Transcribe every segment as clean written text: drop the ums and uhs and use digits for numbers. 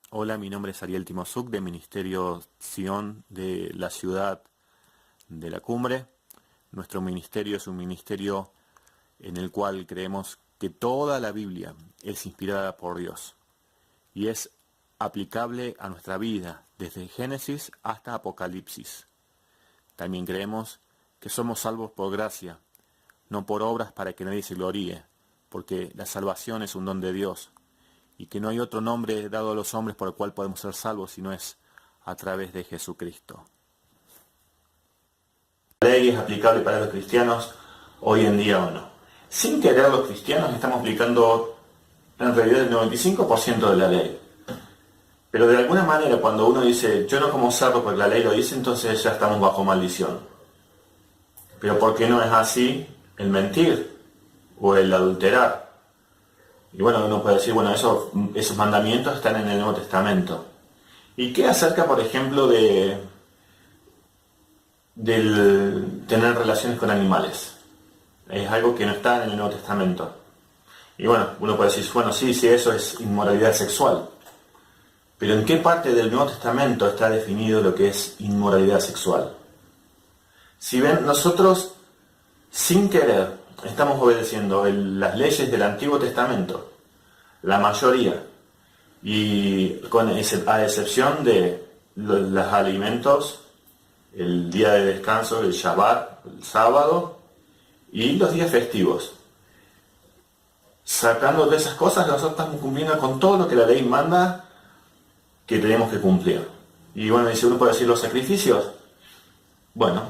Hola, mi nombre es Ariel Timosuk de Ministerio Sion de la ciudad de la Cumbre. Nuestro ministerio es un ministerio en el cual creemos que toda la Biblia es inspirada por Dios y es aplicable a nuestra vida desde Génesis hasta Apocalipsis. También creemos que somos salvos por gracia, no por obras para que nadie se gloríe, porque la salvación es un don de Dios y que no hay otro nombre dado a los hombres por el cual podemos ser salvos si no es a través de Jesucristo. La ley es aplicable para los cristianos hoy en día o no. Sin querer, los cristianos estamos aplicando en realidad el 95% de la ley. Pero de alguna manera cuando uno dice yo no como cerdo porque la ley lo dice, entonces ya estamos bajo maldición. Pero ¿por qué no es así el mentir o el adulterar? Y bueno, uno puede decir, bueno, esos mandamientos están en el Nuevo Testamento. ¿Y qué acerca, por ejemplo, del tener relaciones con animales? Es algo que no está en el Nuevo Testamento. Y bueno, uno puede decir, bueno, sí, eso es inmoralidad sexual. Pero ¿en qué parte del Nuevo Testamento está definido lo que es inmoralidad sexual? Si ven, nosotros, sin querer, estamos obedeciendo las leyes del Antiguo Testamento, la mayoría, y a excepción de los alimentos, el día de descanso, el Shabbat, el sábado, y los días festivos. Sacando de esas cosas, nosotros estamos cumpliendo con todo lo que la ley manda que tenemos que cumplir. Y bueno, dice uno puede decir los sacrificios. Bueno,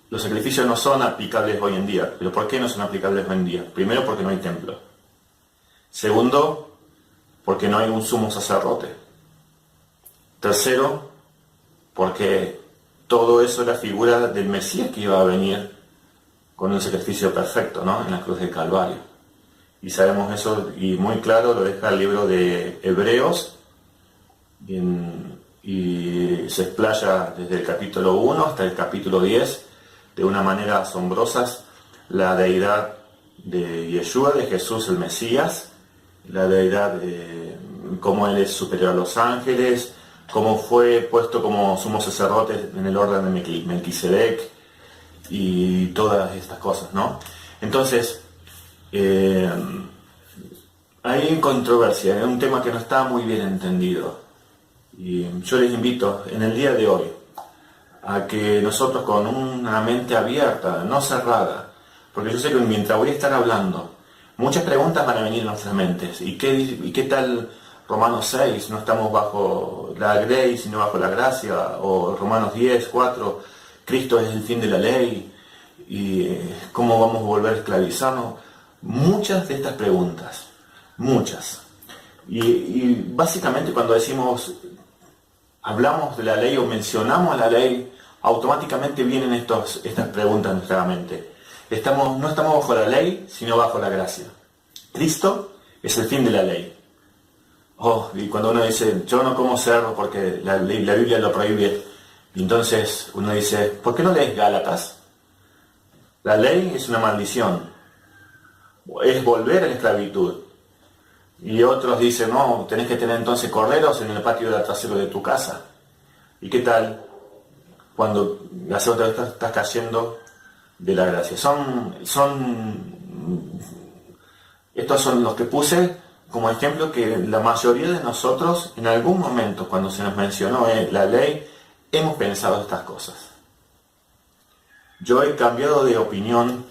los sacrificios no son aplicables hoy en día. ¿Pero por qué no son aplicables hoy en día? Primero, porque no hay templo. Segundo, porque no hay un sumo sacerdote. Tercero, porque todo eso era figura del Mesías que iba a venir con un sacrificio perfecto, ¿no? En la cruz del Calvario. Y sabemos eso, y muy claro lo deja el libro de Hebreos, y se explaya desde el capítulo 1 hasta el capítulo 10, de una manera asombrosa, la deidad de Yeshua, de Jesús el Mesías, la deidad de cómo Él es superior a los ángeles, cómo fue puesto como sumo sacerdote en el orden de Melquisedec, y todas estas cosas, ¿no? Entonces, hay controversia, es un tema que no está muy bien entendido. Y yo les invito en el día de hoy a que nosotros con una mente abierta, no cerrada, porque yo sé que mientras voy a estar hablando, muchas preguntas van a venir en nuestras mentes. ¿Y qué tal Romanos 6? No estamos bajo la grace, sino bajo la gracia. O Romanos 10, 4, Cristo es el fin de la ley. ¿Y cómo vamos a volver a esclavizarnos? Muchas de estas preguntas, muchas. Y básicamente cuando hablamos de la ley o mencionamos la ley, automáticamente vienen estas preguntas en nuestra mente. No estamos bajo la ley, sino bajo la gracia. Cristo es el fin de la ley. Y cuando uno dice, yo no como cerdo porque la Biblia lo prohíbe, y entonces uno dice, ¿por qué no lees Gálatas? La ley es una maldición, es volver a la esclavitud. Y otros dicen, no, tenés que tener entonces corderos en el patio de trasero de tu casa. ¿Y qué tal cuando la segunda vez estás cayendo de la gracia? Estos son los que puse como ejemplo, que la mayoría de nosotros en algún momento cuando se nos mencionó la ley, hemos pensado estas cosas. Yo he cambiado de opinión,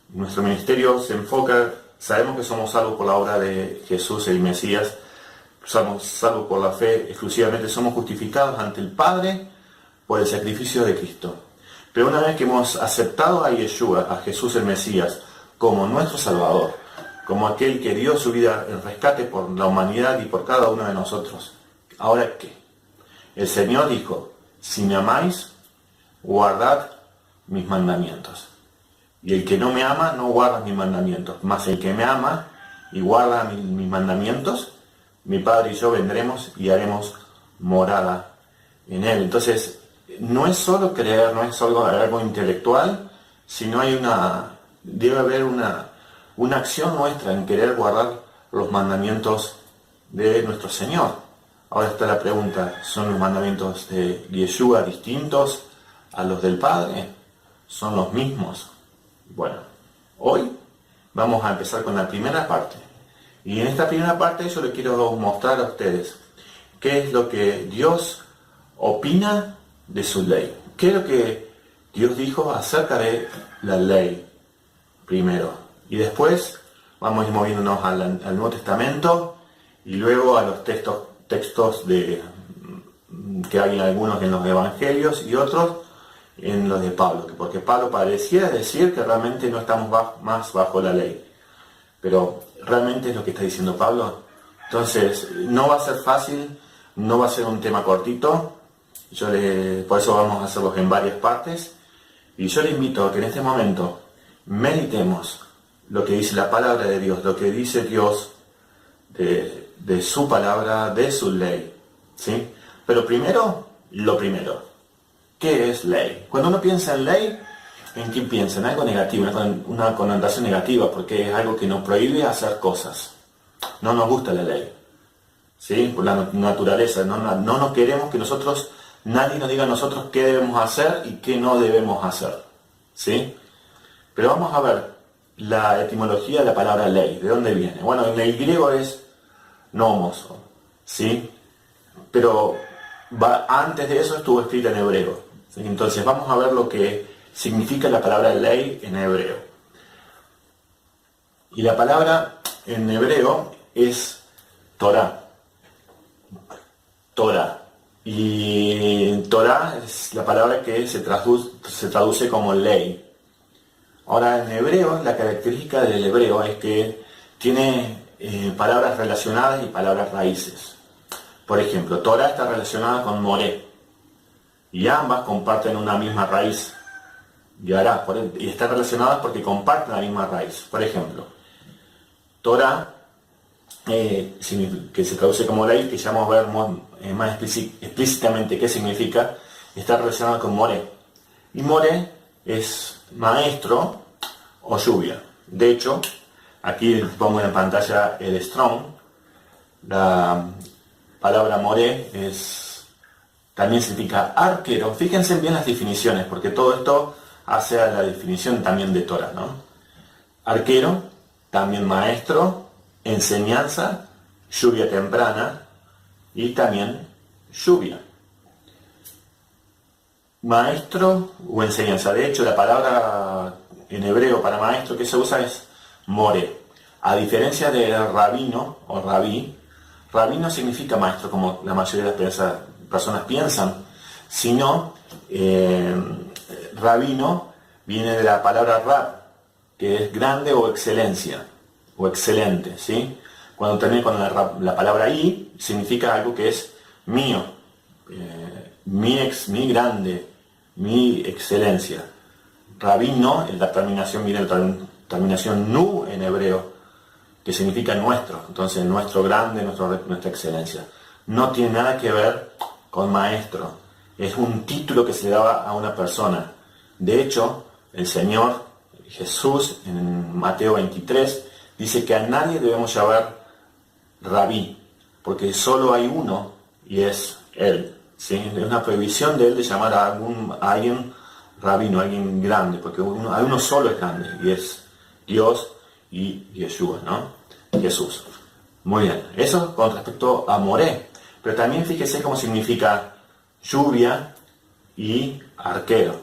nuestro ministerio se enfoca, sabemos que somos salvos por la obra de Jesús el Mesías, somos salvos por la fe, exclusivamente somos justificados ante el Padre por el sacrificio de Cristo. Pero una vez que hemos aceptado a Yeshua, a Jesús el Mesías, como nuestro Salvador, como aquel que dio su vida en rescate por la humanidad y por cada uno de nosotros, ¿ahora qué? El Señor dijo, si me amáis, guardad mis mandamientos. Y el que no me ama, no guarda mis mandamientos. Mas el que me ama y guarda mis mandamientos, mi Padre y yo vendremos y haremos morada en él. Entonces, no es solo creer, no es solo algo intelectual, sino debe haber una acción nuestra en querer guardar los mandamientos de nuestro Señor. Ahora está la pregunta, ¿son los mandamientos de Yeshua distintos a los del Padre? ¿Son los mismos? Bueno, hoy vamos a empezar con la primera parte. Y en esta primera parte yo les quiero mostrar a ustedes qué es lo que Dios opina de su ley. ¿Qué es lo que Dios dijo acerca de la ley primero? Y después vamos a ir moviéndonos al Nuevo Testamento y luego a los textos que hay algunos en los Evangelios y otros en los de Pablo. Porque Pablo parecía decir que realmente no estamos más bajo la ley. Pero realmente es lo que está diciendo Pablo. Entonces, no va a ser fácil, no va a ser un tema cortito. Por eso vamos a hacerlos en varias partes. Y yo le invito a que en este momento meditemos lo que dice la palabra de Dios, lo que dice Dios de su palabra, de su ley. ¿Sí? Pero primero, lo primero. ¿Qué es ley? Cuando uno piensa en ley, ¿en qué piensa? En algo negativo, una connotación negativa, porque es algo que nos prohíbe hacer cosas. No nos gusta la ley. ¿Sí? Por la naturaleza. No queremos que nadie nos diga a nosotros qué debemos hacer y qué no debemos hacer. ¿Sí? Pero vamos a ver la etimología de la palabra ley. ¿De dónde viene? Bueno, en el griego es nomos. ¿Sí? Pero antes de eso estuvo escrita en hebreo. ¿Sí? Entonces vamos a ver lo que significa la palabra ley en hebreo. Y la palabra en hebreo es Torah. Torah. Y Torah es la palabra que se traduce como ley. Ahora, en hebreo, la característica del hebreo es que tiene palabras relacionadas y palabras raíces. Por ejemplo, Torah está relacionada con Moré. Y ambas comparten una misma raíz. Y están relacionadas porque comparten la misma raíz. Por ejemplo, Torah, que se traduce como ley, que ya vamos a ver más explícitamente qué significa, está relacionada con Moré. Y Moré es maestro o lluvia. De hecho, aquí pongo en pantalla el Strong. La palabra Moré también significa arquero. Fíjense bien las definiciones, porque todo esto hace a la definición también de Torah, ¿no? Arquero, también maestro, enseñanza, lluvia temprana y también lluvia. Maestro o enseñanza. De hecho, la palabra en hebreo para maestro que se usa es more. A diferencia de rabino o rabí, rabí no significa maestro como la mayoría de las personas piensan, sino rabino viene de la palabra rab, que es grande o excelencia, o excelente, ¿sí? Cuando termina con la palabra i, significa algo que es mío, mi grande, mi excelencia. Rabino, la terminación viene de la terminación nu en hebreo, que significa nuestro, entonces nuestro grande, nuestra excelencia. No tiene nada que ver con maestro, es un título que se le daba a una persona. De hecho, el Señor Jesús en Mateo 23 dice que a nadie debemos llamar rabí, porque solo hay uno y es Él. ¿Sí? Es una prohibición de Él de llamar a alguien rabino, a alguien grande, porque hay uno solo es grande y es Dios y Yeshua, ¿no? Jesús. Muy bien, eso con respecto a Moré. Pero también fíjese cómo significa lluvia y arquero.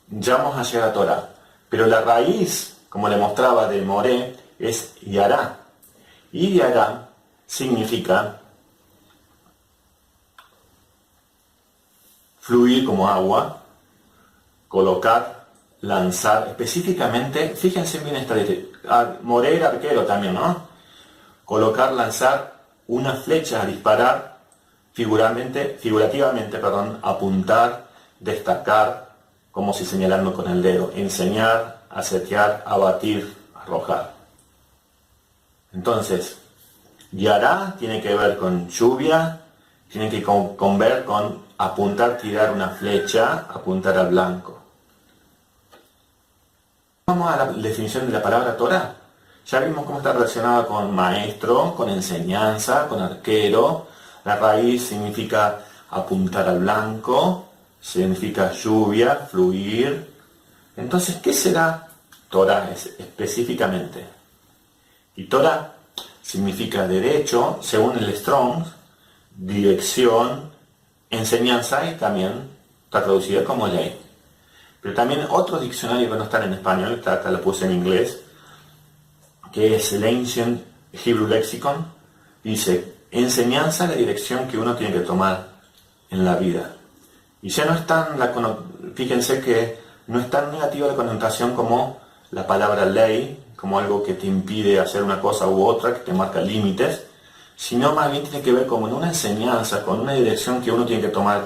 Ya vamos a llegar a Torah. Pero la raíz, como le mostraba de Moré, es Yará. Y Yará significa fluir como agua, colocar, lanzar. Específicamente, fíjense bien esta Moré era arquero también, ¿no? Colocar, lanzar una flecha, disparar, figurativamente, apuntar, destacar, como si señalando con el dedo, enseñar, asetear, abatir, arrojar. Entonces, Yará tiene que ver con lluvia, tiene que ver con apuntar, tirar una flecha, apuntar al blanco. Vamos a la definición de la palabra Torah. Ya vimos cómo está relacionada con maestro, con enseñanza, con arquero. La raíz significa apuntar al blanco, significa lluvia, fluir. Entonces, ¿qué será Torah específicamente? Y Torah significa derecho, según el Strong, dirección, enseñanza, y también está traducida como ley. Pero también otros diccionarios que no están en español, acá lo puse en inglés, que es el Ancient Hebrew Lexicon, dice, enseñanza, la dirección que uno tiene que tomar en la vida. Y ya no es tan, fíjense que no es tan negativa la connotación como la palabra ley, como algo que te impide hacer una cosa u otra, que te marca límites, sino más bien tiene que ver como en una enseñanza, con una dirección que uno tiene que tomar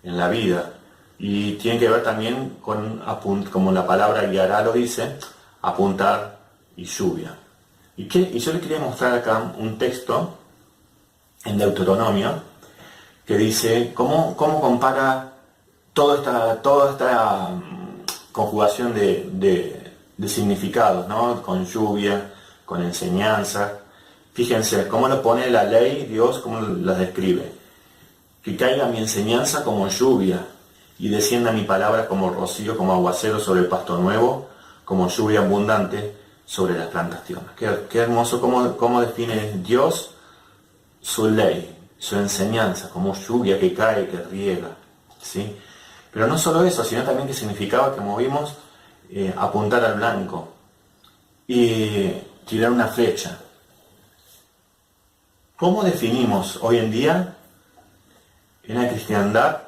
en la vida. Y tiene que ver también con, como la palabra guiará lo dice, apuntar y lluvia. Y yo le quería mostrar acá un texto en Deuteronomio que dice cómo compara toda esta conjugación de significados, ¿no? Con lluvia, con enseñanza. Fíjense cómo lo pone la ley, Dios, cómo la describe. Que caiga mi enseñanza como lluvia y descienda mi palabra como rocío, como aguacero sobre el pasto nuevo, como lluvia abundante sobre las plantas tiernas. Qué hermoso cómo define Dios su ley, su enseñanza, como lluvia que cae, que riega, ¿sí? Pero no solo eso, sino también que significaba, como vimos, apuntar al blanco y tirar una flecha. ¿Cómo definimos hoy en día en la cristiandad,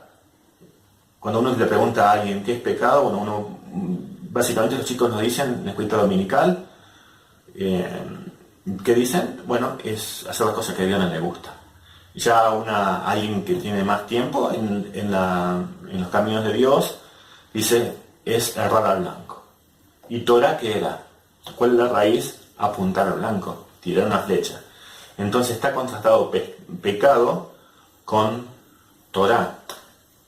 cuando uno le pregunta a alguien qué es pecado? Bueno, básicamente los chicos nos dicen en la escuela dominical, ¿qué dicen? Bueno, es hacer las cosas que a Dios no le gusta. Ya alguien que tiene más tiempo en los caminos de Dios dice, es errar al blanco. ¿Y Torah qué era? ¿Cuál es la raíz? Apuntar al blanco, tirar una flecha. Entonces está contrastado pecado con Torah.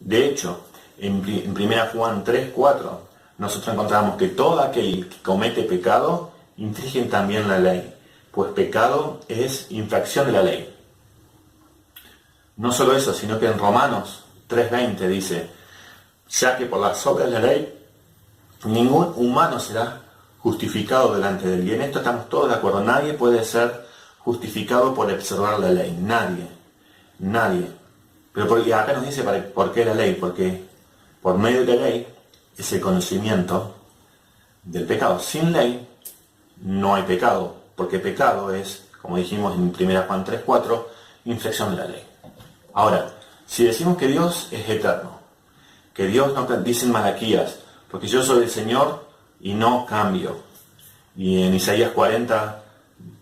De hecho, en 1 Juan 3:4 nosotros encontramos que todo aquel que comete pecado infringe también la ley, pues pecado es infracción de la ley. No solo eso, sino que en Romanos 3:20 dice, ya que por las obras de la ley ningún humano será justificado delante de él. Y en esto estamos todos de acuerdo. Nadie puede ser justificado por observar la ley. Nadie. Pero acá nos dice por qué la ley. Porque por medio de la ley es el conocimiento del pecado. Sin ley no hay pecado. Porque pecado es, como dijimos en 1 Juan 3:4, infracción de la ley. Ahora, si decimos que Dios es eterno, que Dios no dice en Malaquías, porque yo soy el Señor y no cambio. Y en Isaías 40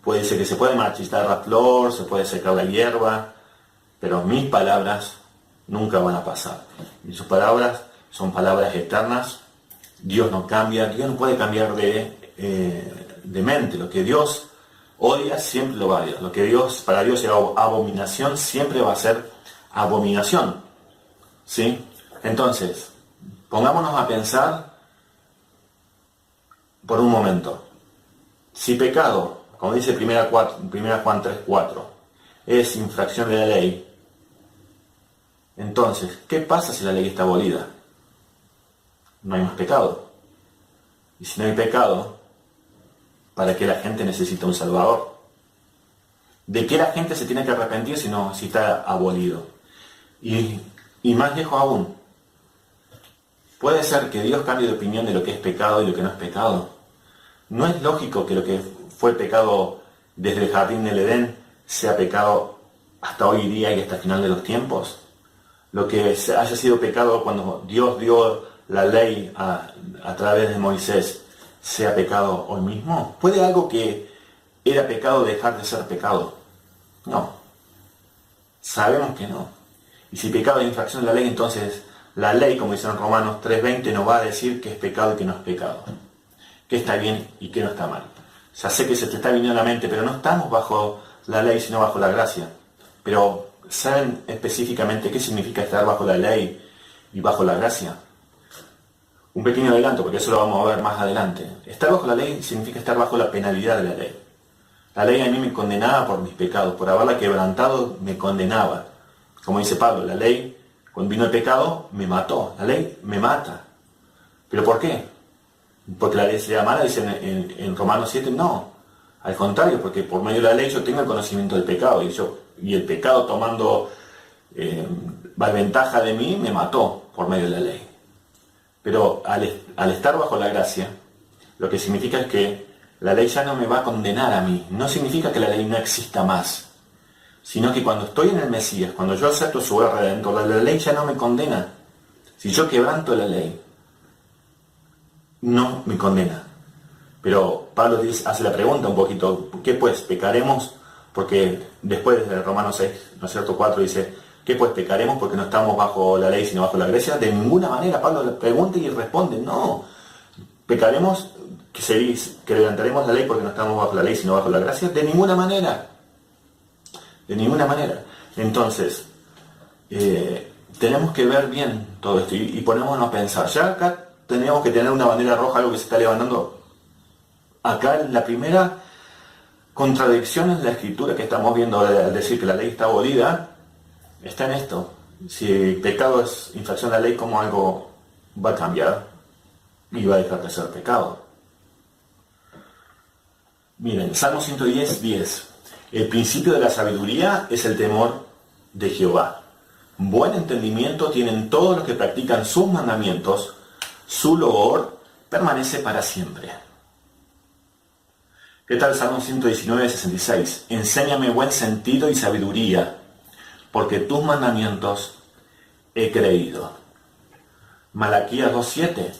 puede ser que se puede marchitar la flor, se puede secar la hierba, pero mis palabras nunca van a pasar. Y sus palabras son palabras eternas. Dios no cambia, Dios no puede cambiar de mente. Lo que Dios odia siempre lo va a odiar. Lo que para Dios es abominación siempre va a ser abominación. ¿Sí? Entonces, pongámonos a pensar por un momento. Si pecado, como dice 1 Juan 3:4, es infracción de la ley, entonces, ¿qué pasa si la ley está abolida? No hay más pecado. Y si no hay pecado, ¿para qué la gente necesita un Salvador? ¿De qué la gente se tiene que arrepentir si está abolido? Y más lejos aún, ¿puede ser que Dios cambie de opinión de lo que es pecado y lo que no es pecado? ¿No es lógico que lo que fue pecado desde el jardín del Edén sea pecado hasta hoy día y hasta el final de los tiempos? Lo que haya sido pecado cuando Dios dio la ley a través de Moisés sea pecado hoy mismo. ¿Puede algo que era pecado dejar de ser pecado? No. Sabemos que no. Y si pecado es infracción de la ley, entonces la ley, como dice en Romanos 3:20, nos va a decir qué es pecado y qué no es pecado. Qué está bien y qué no está mal. Ya sé que se te está viniendo a la mente, pero no estamos bajo la ley, sino bajo la gracia. Pero, ¿saben específicamente qué significa estar bajo la ley y bajo la gracia? un pequeño adelanto, porque eso lo vamos a ver más adelante. Estar bajo la ley significa estar bajo la penalidad de la ley. La ley a mí me condenaba por mis pecados, por haberla quebrantado me condenaba. Como dice Pablo, la ley, cuando vino el pecado, me mató. La ley me mata. ¿Pero por qué? Porque la ley sea mala, dice en Romanos 7, no. Al contrario, porque por medio de la ley yo tengo el conocimiento del pecado, y el pecado tomando ventaja de mí me mató por medio de la ley. Pero al estar bajo la gracia, lo que significa es que la ley ya no me va a condenar a mí. No significa que la ley no exista más, sino que cuando estoy en el Mesías, cuando yo acepto su obra redentora, la ley ya no me condena. Si yo quebranto la ley, no me condena. Pero Pablo hace la pregunta un poquito, ¿qué pues? ¿Pecaremos? Porque después de Romanos 6, ¿no es cierto? 4 dice, ¿qué pues? ¿Pecaremos porque no estamos bajo la ley sino bajo la gracia? De ninguna manera. Pablo le pregunta y responde, no. ¿Pecaremos? ¿Que levantaremos la ley porque no estamos bajo la ley sino bajo la gracia? De ninguna manera. De ninguna manera. Entonces, tenemos que ver bien todo esto y ponémonos a pensar. Ya acá tenemos que tener una bandera roja, algo que se está levantando. Acá la primera contradicción en la escritura que estamos viendo al decir que la ley está abolida, está en esto. Si el pecado es infracción de la ley, ¿cómo algo va a cambiar y va a dejar de ser pecado? Miren, Salmo 110, 10. El principio de la sabiduría es el temor de Jehová. Buen entendimiento tienen todos los que practican sus mandamientos. Su loor permanece para siempre. ¿Qué tal Salmo 119, 66? Enséñame buen sentido y sabiduría, porque tus mandamientos he creído. Malaquías 2:7.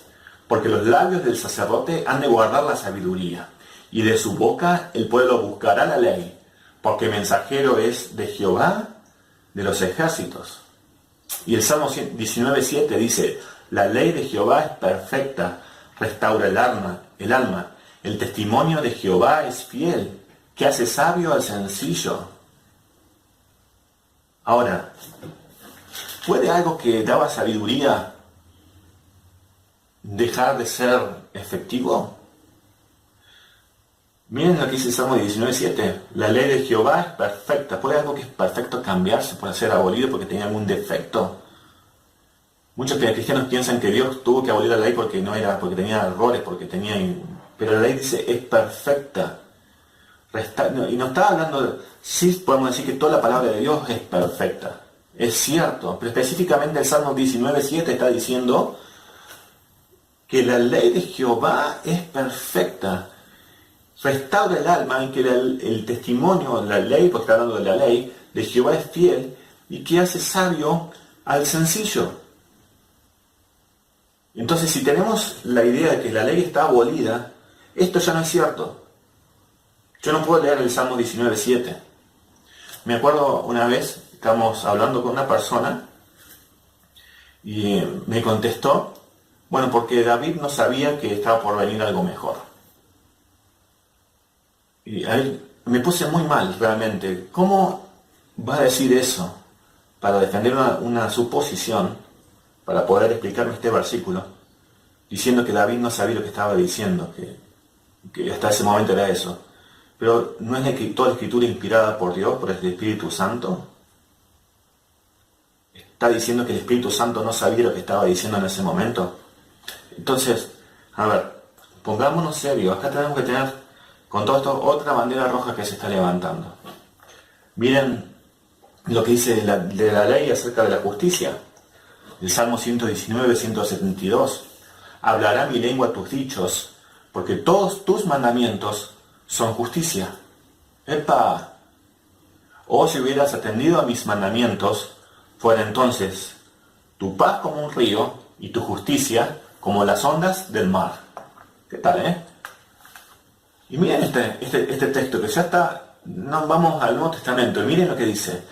Porque los labios del sacerdote han de guardar la sabiduría, y de su boca el pueblo buscará la ley, porque mensajero es de Jehová de los ejércitos. Y el Salmo 19:7 dice, la ley de Jehová es perfecta, restaura el alma. El testimonio de Jehová es fiel, que hace sabio al sencillo. Ahora, ¿puede algo que daba sabiduría dejar de ser efectivo? Miren lo que dice el Salmo 19:7. La ley de Jehová es perfecta. ¿Puede algo que es perfecto cambiarse, puede ser abolido porque tenía algún defecto? Muchos cristianos piensan que Dios tuvo que abolir la ley porque tenía errores, pero la ley dice es perfecta. Y no está hablando, sí podemos decir que toda la palabra de Dios es perfecta. Es cierto, pero específicamente el Salmo 19:7 está diciendo que la ley de Jehová es perfecta. Restaura el alma en que el testimonio, la ley, porque está hablando de la ley, de Jehová es fiel y que hace sabio al sencillo. Entonces, si tenemos la idea de que la ley está abolida, esto ya no es cierto. Yo no puedo leer el Salmo 19:7. Me acuerdo una vez, estábamos hablando con una persona y me contestó, bueno, porque David no sabía que estaba por venir algo mejor. Y ahí me puse muy mal, realmente. ¿Cómo va a decir eso para defender una suposición, para poder explicarme este versículo, diciendo que David no sabía lo que estaba diciendo, que hasta ese momento era eso? Pero ¿no es toda la escritura inspirada por Dios, por el Espíritu Santo? ¿Está diciendo que el Espíritu Santo no sabía lo que estaba diciendo en ese momento? Entonces, a ver, pongámonos serios. Acá tenemos que tener, con todo esto, otra bandera roja que se está levantando. Miren lo que dice de la ley acerca de la justicia. El Salmo 119, 172. Hablará mi lengua tus dichos, porque todos tus mandamientos son justicia. ¡Epa! Oh, si hubieras atendido a mis mandamientos, fuera entonces tu paz como un río y tu justicia como las ondas del mar. ¿Qué tal, Y miren este texto que ya está, nos vamos al Nuevo Testamento, y miren lo que dice.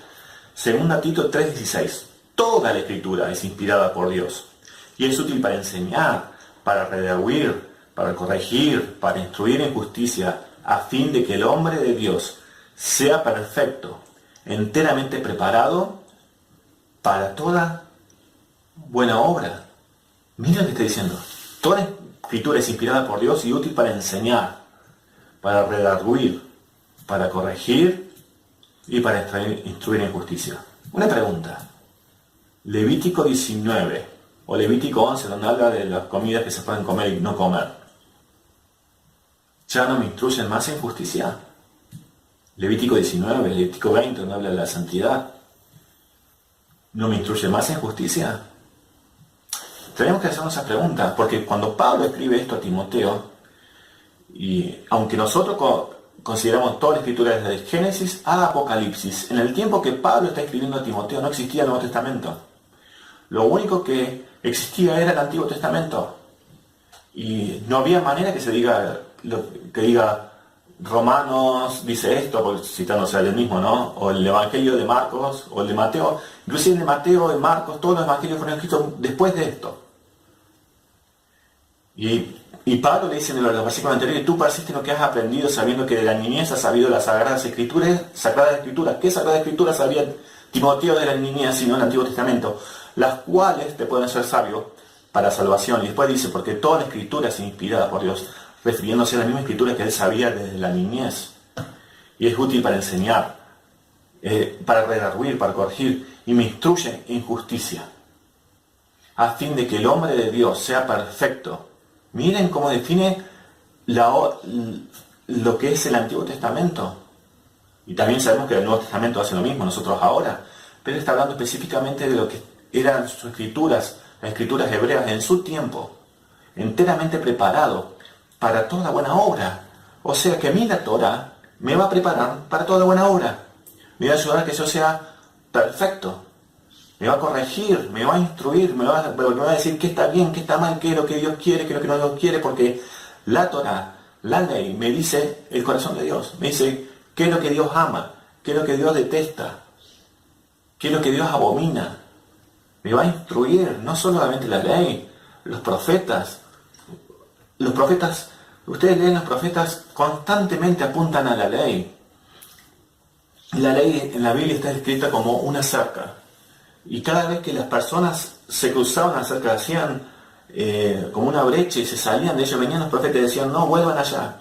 2 Tito 3:16. Toda la escritura es inspirada por Dios y es útil para enseñar, para redarguir, para corregir, para instruir en justicia, a fin de que el hombre de Dios sea perfecto, enteramente preparado para toda buena obra. Mira lo que está diciendo. Toda escritura es inspirada por Dios y útil para enseñar, para redarguir, para corregir y para instruir en justicia. Una pregunta. Levítico 19 o Levítico 11, donde habla de las comidas que se pueden comer y no comer, ¿ya no me instruyen más en justicia? Levítico 19, Levítico 20, donde habla de la santidad, ¿no me instruye más en justicia? Tenemos que hacernos esa pregunta, porque cuando Pablo escribe esto a Timoteo, y aunque nosotros consideramos toda la escritura desde Génesis a Apocalipsis, en el tiempo que Pablo está escribiendo a Timoteo no existía el Nuevo Testamento. Lo único que existía era el Antiguo Testamento. Y no había manera que se diga, que diga Romanos dice esto, porque citándose a él mismo, ¿no? O el Evangelio de Marcos, o el de Mateo. Inclusive el de Mateo, de Marcos, todos los evangelios fueron escritos después de esto. Y Pablo le dice en los versículos anteriores, tú persistes en lo que has aprendido sabiendo que de la niñez has sabido las Sagradas Escrituras. ¿Qué Sagradas Escrituras sabía Timoteo de la niñez sino el Antiguo Testamento? Las cuales te pueden ser sabios para salvación. Y después dice, porque toda la Escritura es inspirada por Dios, refiriéndose a la misma Escritura que él sabía desde la niñez. Y es útil para enseñar, para redarguir, para corregir, y me instruye en justicia, a fin de que el hombre de Dios sea perfecto. Miren cómo define lo que es el Antiguo Testamento. Y también sabemos que el Nuevo Testamento hace lo mismo, nosotros ahora. Pero está hablando específicamente de lo que eran sus escrituras, las escrituras hebreas en su tiempo, enteramente preparado para toda buena obra. O sea que a mí la Torah me va a preparar para toda buena obra. Me va a ayudar a que yo sea perfecto. Me va a corregir, me va a instruir, me va a decir qué está bien, qué está mal, qué es lo que Dios quiere, qué es lo que no Dios quiere, porque la Torah, la ley, me dice el corazón de Dios. Me dice qué es lo que Dios ama, qué es lo que Dios detesta, qué es lo que Dios abomina. Me va a instruir, no solamente la ley, los profetas, ustedes leen los profetas, constantemente apuntan a la ley. La ley en la Biblia está escrita como una cerca. Y cada vez que las personas se cruzaban la cerca, hacían como una brecha y se salían de ellos, venían los profetas y decían, no, vuelvan allá,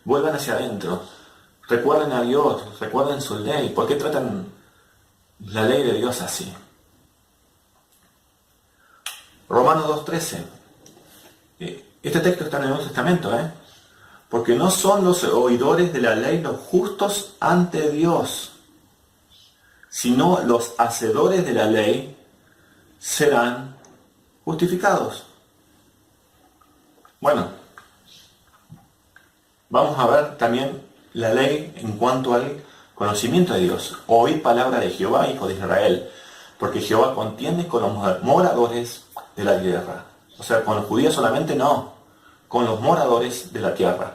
vuelvan hacia adentro. Recuerden a Dios, recuerden su ley. ¿Por qué tratan la ley de Dios así? Romanos 2.13. Este texto está en el Nuevo Testamento, porque no son los oidores de la ley los justos ante Dios, sino los hacedores de la ley serán justificados. Bueno, vamos a ver también la ley en cuanto al conocimiento de Dios. Oíd palabra de Jehová, hijo de Israel, porque Jehová contiende con los moradores de la tierra. O sea, con los judíos solamente no, con los moradores de la tierra.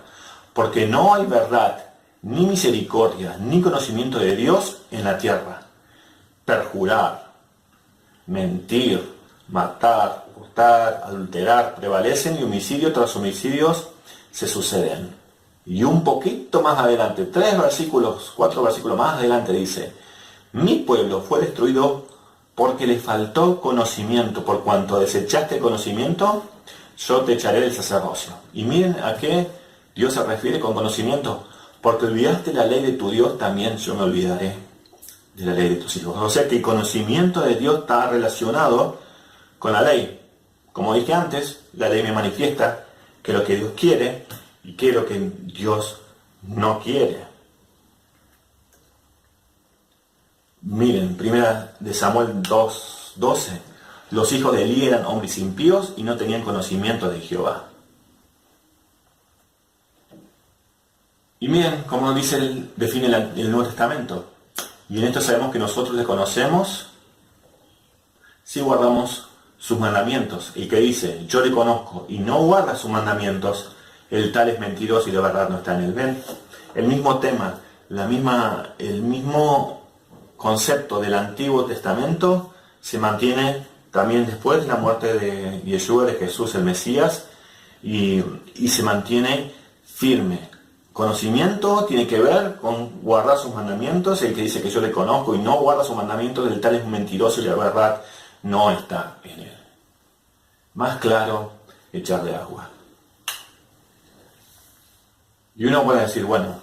Porque no hay verdad, ni misericordia, ni conocimiento de Dios en la tierra. Perjurar, mentir, matar, hurtar, adulterar prevalecen y homicidio tras homicidios se suceden. Y un poquito más adelante, 4 versículos más adelante dice, mi pueblo fue destruido porque le faltó conocimiento, por cuanto desechaste el conocimiento, yo te echaré del sacerdocio. Y miren a qué Dios se refiere con conocimiento, porque olvidaste la ley de tu Dios, también yo me olvidaré de la ley de tus hijos. O sea que el conocimiento de Dios está relacionado con la ley. Como dije antes, la ley me manifiesta qué es lo que Dios quiere y qué es lo que Dios no quiere. Miren, 1 Samuel 2:12. Los hijos de Elí eran hombres impíos y no tenían conocimiento de Jehová. Y miren cómo define el Nuevo Testamento. Y en esto sabemos que nosotros le conocemos si guardamos sus mandamientos. Y que dice, yo le conozco y no guarda sus mandamientos, el tal es mentiroso y de verdad no está en él. ¿Ven? El mismo tema, el mismo concepto del Antiguo Testamento se mantiene también después de la muerte de Yeshua, de Jesús el Mesías, y se mantiene firme. Conocimiento tiene que ver con guardar sus mandamientos. El que dice que yo le conozco y no guarda sus mandamientos, el tal es un mentiroso y la verdad no está en él. Más claro echarle agua. Y uno puede decir, bueno,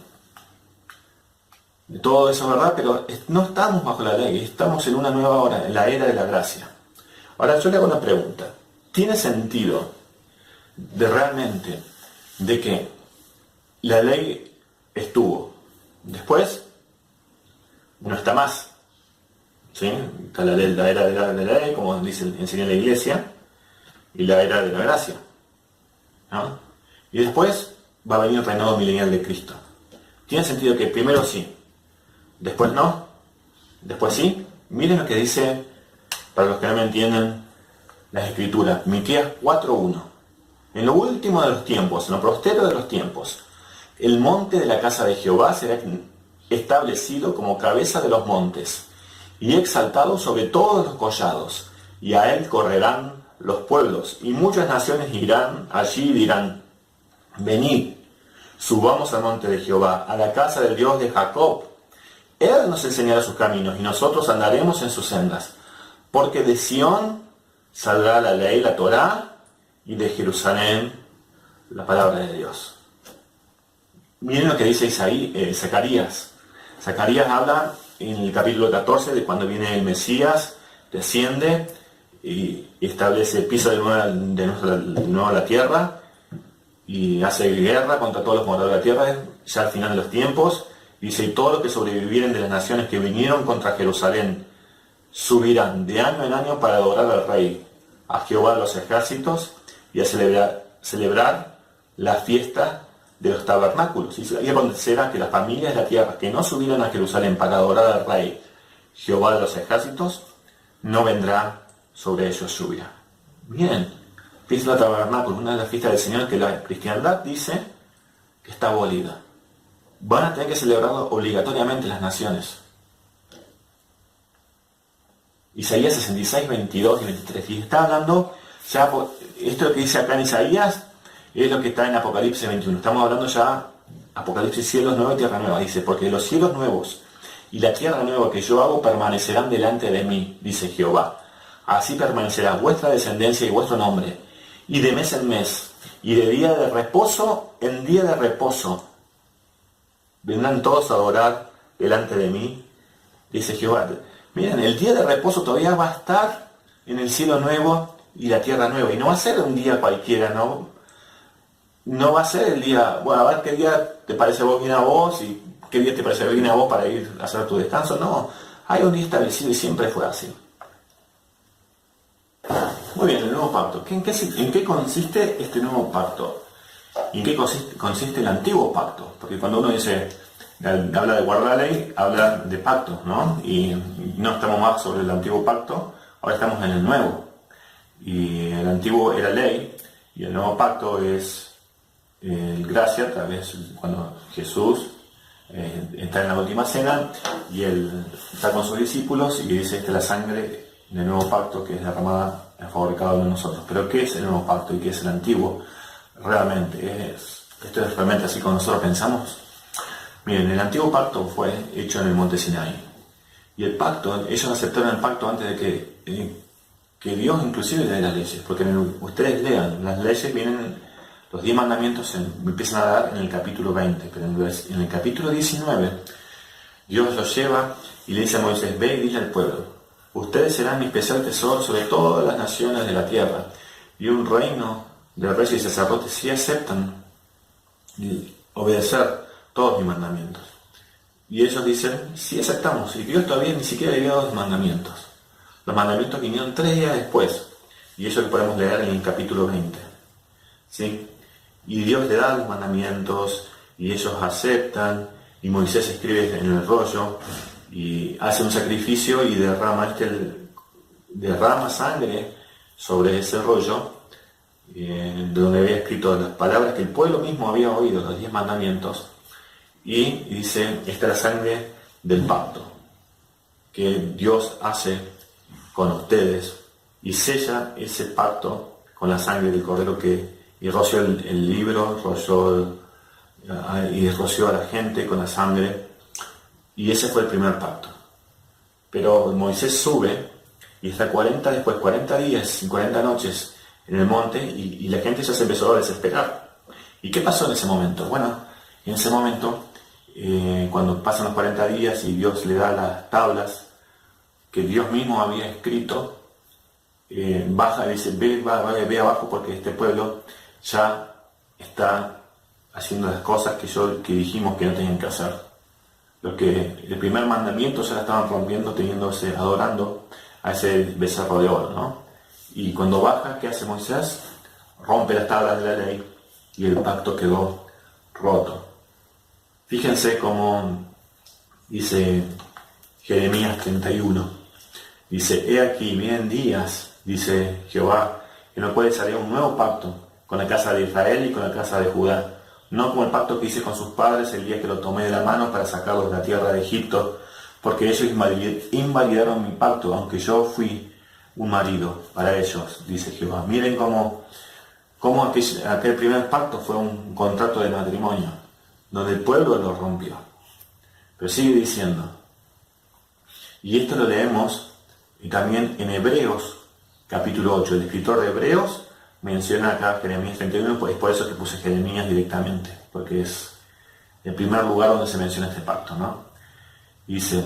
todo eso es verdad, pero no estamos bajo la ley, estamos en una nueva hora, en la era de la gracia. Ahora yo le hago una pregunta. ¿Tiene sentido realmente de que la ley estuvo, después no está más? ¿Sí? Está la era de la ley, como enseña la iglesia, y la era de la gracia, ¿no? Y después va a venir el reinado milenial de Cristo. ¿Tiene sentido que primero sí, después no, después sí? Miren lo que dice, para los que no me entienden, las escrituras, Miqueas 4:1. En lo último de los tiempos, en lo prostero de los tiempos, el monte de la casa de Jehová será establecido como cabeza de los montes y exaltado sobre todos los collados, y a él correrán los pueblos, y muchas naciones irán allí y dirán, venid, subamos al monte de Jehová, a la casa del Dios de Jacob. Él nos enseñará sus caminos, y nosotros andaremos en sus sendas. Porque de Sión saldrá la ley, la Torá, y de Jerusalén la palabra de Dios. Miren lo que dice Zacarías. Zacarías habla en el capítulo 14 de cuando viene el Mesías, desciende y establece, pisa de nuevo la tierra y hace guerra contra todos los moradores de la tierra, ya al final de los tiempos. Dice, y todos los que sobrevivieren de las naciones que vinieron contra Jerusalén subirán de año en año para adorar al Rey, a Jehová de los ejércitos, y a celebrar la fiesta de los tabernáculos. Y acontecerá que las familias de la tierra que no subieran a Jerusalén para adorar al Rey, Jehová de los ejércitos, no vendrá sobre ellos lluvia. Bien, fiesta de los tabernáculos, una de las fiestas del Señor que la cristiandad dice que está abolida. Van a tener que celebrarlo obligatoriamente las naciones. Isaías 66, 22 y 23. Y está hablando, ya esto que dice acá en Isaías es lo que está en Apocalipsis 21. Estamos hablando ya, Apocalipsis, cielos nuevos y tierra nueva. Dice, porque los cielos nuevos y la tierra nueva que yo hago permanecerán delante de mí, dice Jehová. Así permanecerá vuestra descendencia y vuestro nombre, y de mes en mes, y de día de reposo en día de reposo. Vendrán todos a adorar delante de mí, dice Jehová. Miren, el día de reposo todavía va a estar en el cielo nuevo y la tierra nueva. Y no va a ser un día cualquiera, ¿no? No va a ser el día, bueno, a ver qué día te parece bien a vos y qué día te parece bien a vos para ir a hacer tu descanso. No, hay un día establecido y siempre fue así. Muy bien, el nuevo pacto. ¿En qué consiste este nuevo pacto? ¿Y en qué consiste el antiguo pacto? Porque cuando uno habla de guardar la ley, habla de pacto, ¿no? Y no estamos más sobre el antiguo pacto, ahora estamos en el nuevo. Y el antiguo era ley, y el nuevo pacto es gracia, tal vez cuando Jesús está en la última cena, y él está con sus discípulos, y dice, esta es la sangre del nuevo pacto que es derramada a favor de cada uno de nosotros. Pero ¿qué es el nuevo pacto y qué es el antiguo? Realmente esto es realmente así como nosotros pensamos. Miren, el antiguo pacto fue hecho en el monte Sinaí. Y el pacto, ellos aceptaron el pacto antes de que Dios inclusive le dé las leyes. Porque ustedes lean, las leyes vienen, los 10 mandamientos empiezan a dar en el capítulo 20. Pero en el capítulo 19, Dios los lleva y le dice a Moisés, ve y dile al pueblo, ustedes serán mi especial tesoro sobre todas las naciones de la tierra. Y un reino de reyes y sacerdotes si aceptan obedecer todos mis mandamientos. Y ellos dicen, sí aceptamos, y Dios todavía ni siquiera había dado los mandamientos. Los mandamientos vinieron 3 días después, y eso lo podemos leer en el capítulo 20. ¿Sí? Y Dios le da los mandamientos, y ellos aceptan, y Moisés escribe en el rollo, y hace un sacrificio y derrama sangre sobre ese rollo, donde había escrito las palabras que el pueblo mismo había oído, los 10 mandamientos, y dice, esta es la sangre del pacto que Dios hace con ustedes, y sella ese pacto con la sangre del cordero y roció el libro, roció a la gente con la sangre, y ese fue el primer pacto. Pero Moisés sube y está 40 días y 40 noches en el monte y la gente ya se empezó a desesperar. ¿Y qué pasó en ese momento? Bueno, en ese momento, cuando pasan los 40 días y Dios le da las tablas que Dios mismo había escrito, baja y dice, ve abajo porque este pueblo ya está haciendo las cosas que dijimos que no tenían que hacer. El primer mandamiento ya la estaban rompiendo, adorando a ese becerro de oro, ¿no? Y cuando baja, ¿qué hace Moisés? Rompe las tablas de la ley y el pacto quedó roto. Fíjense cómo dice Jeremías 31. Dice, he aquí, vienen días, dice Jehová, en los cuales haré un nuevo pacto con la casa de Israel y con la casa de Judá. No como el pacto que hice con sus padres el día que lo tomé de la mano para sacarlos de la tierra de Egipto, porque ellos invalidaron mi pacto, aunque yo fui un marido para ellos, dice Jehová. Miren cómo aquel primer pacto fue un contrato de matrimonio, donde el pueblo lo rompió. Pero sigue diciendo, y esto lo leemos también en Hebreos, capítulo 8. El escritor de Hebreos menciona acá Jeremías 31, pues es por eso que puse Jeremías directamente, porque es el primer lugar donde se menciona este pacto, ¿no? Dice,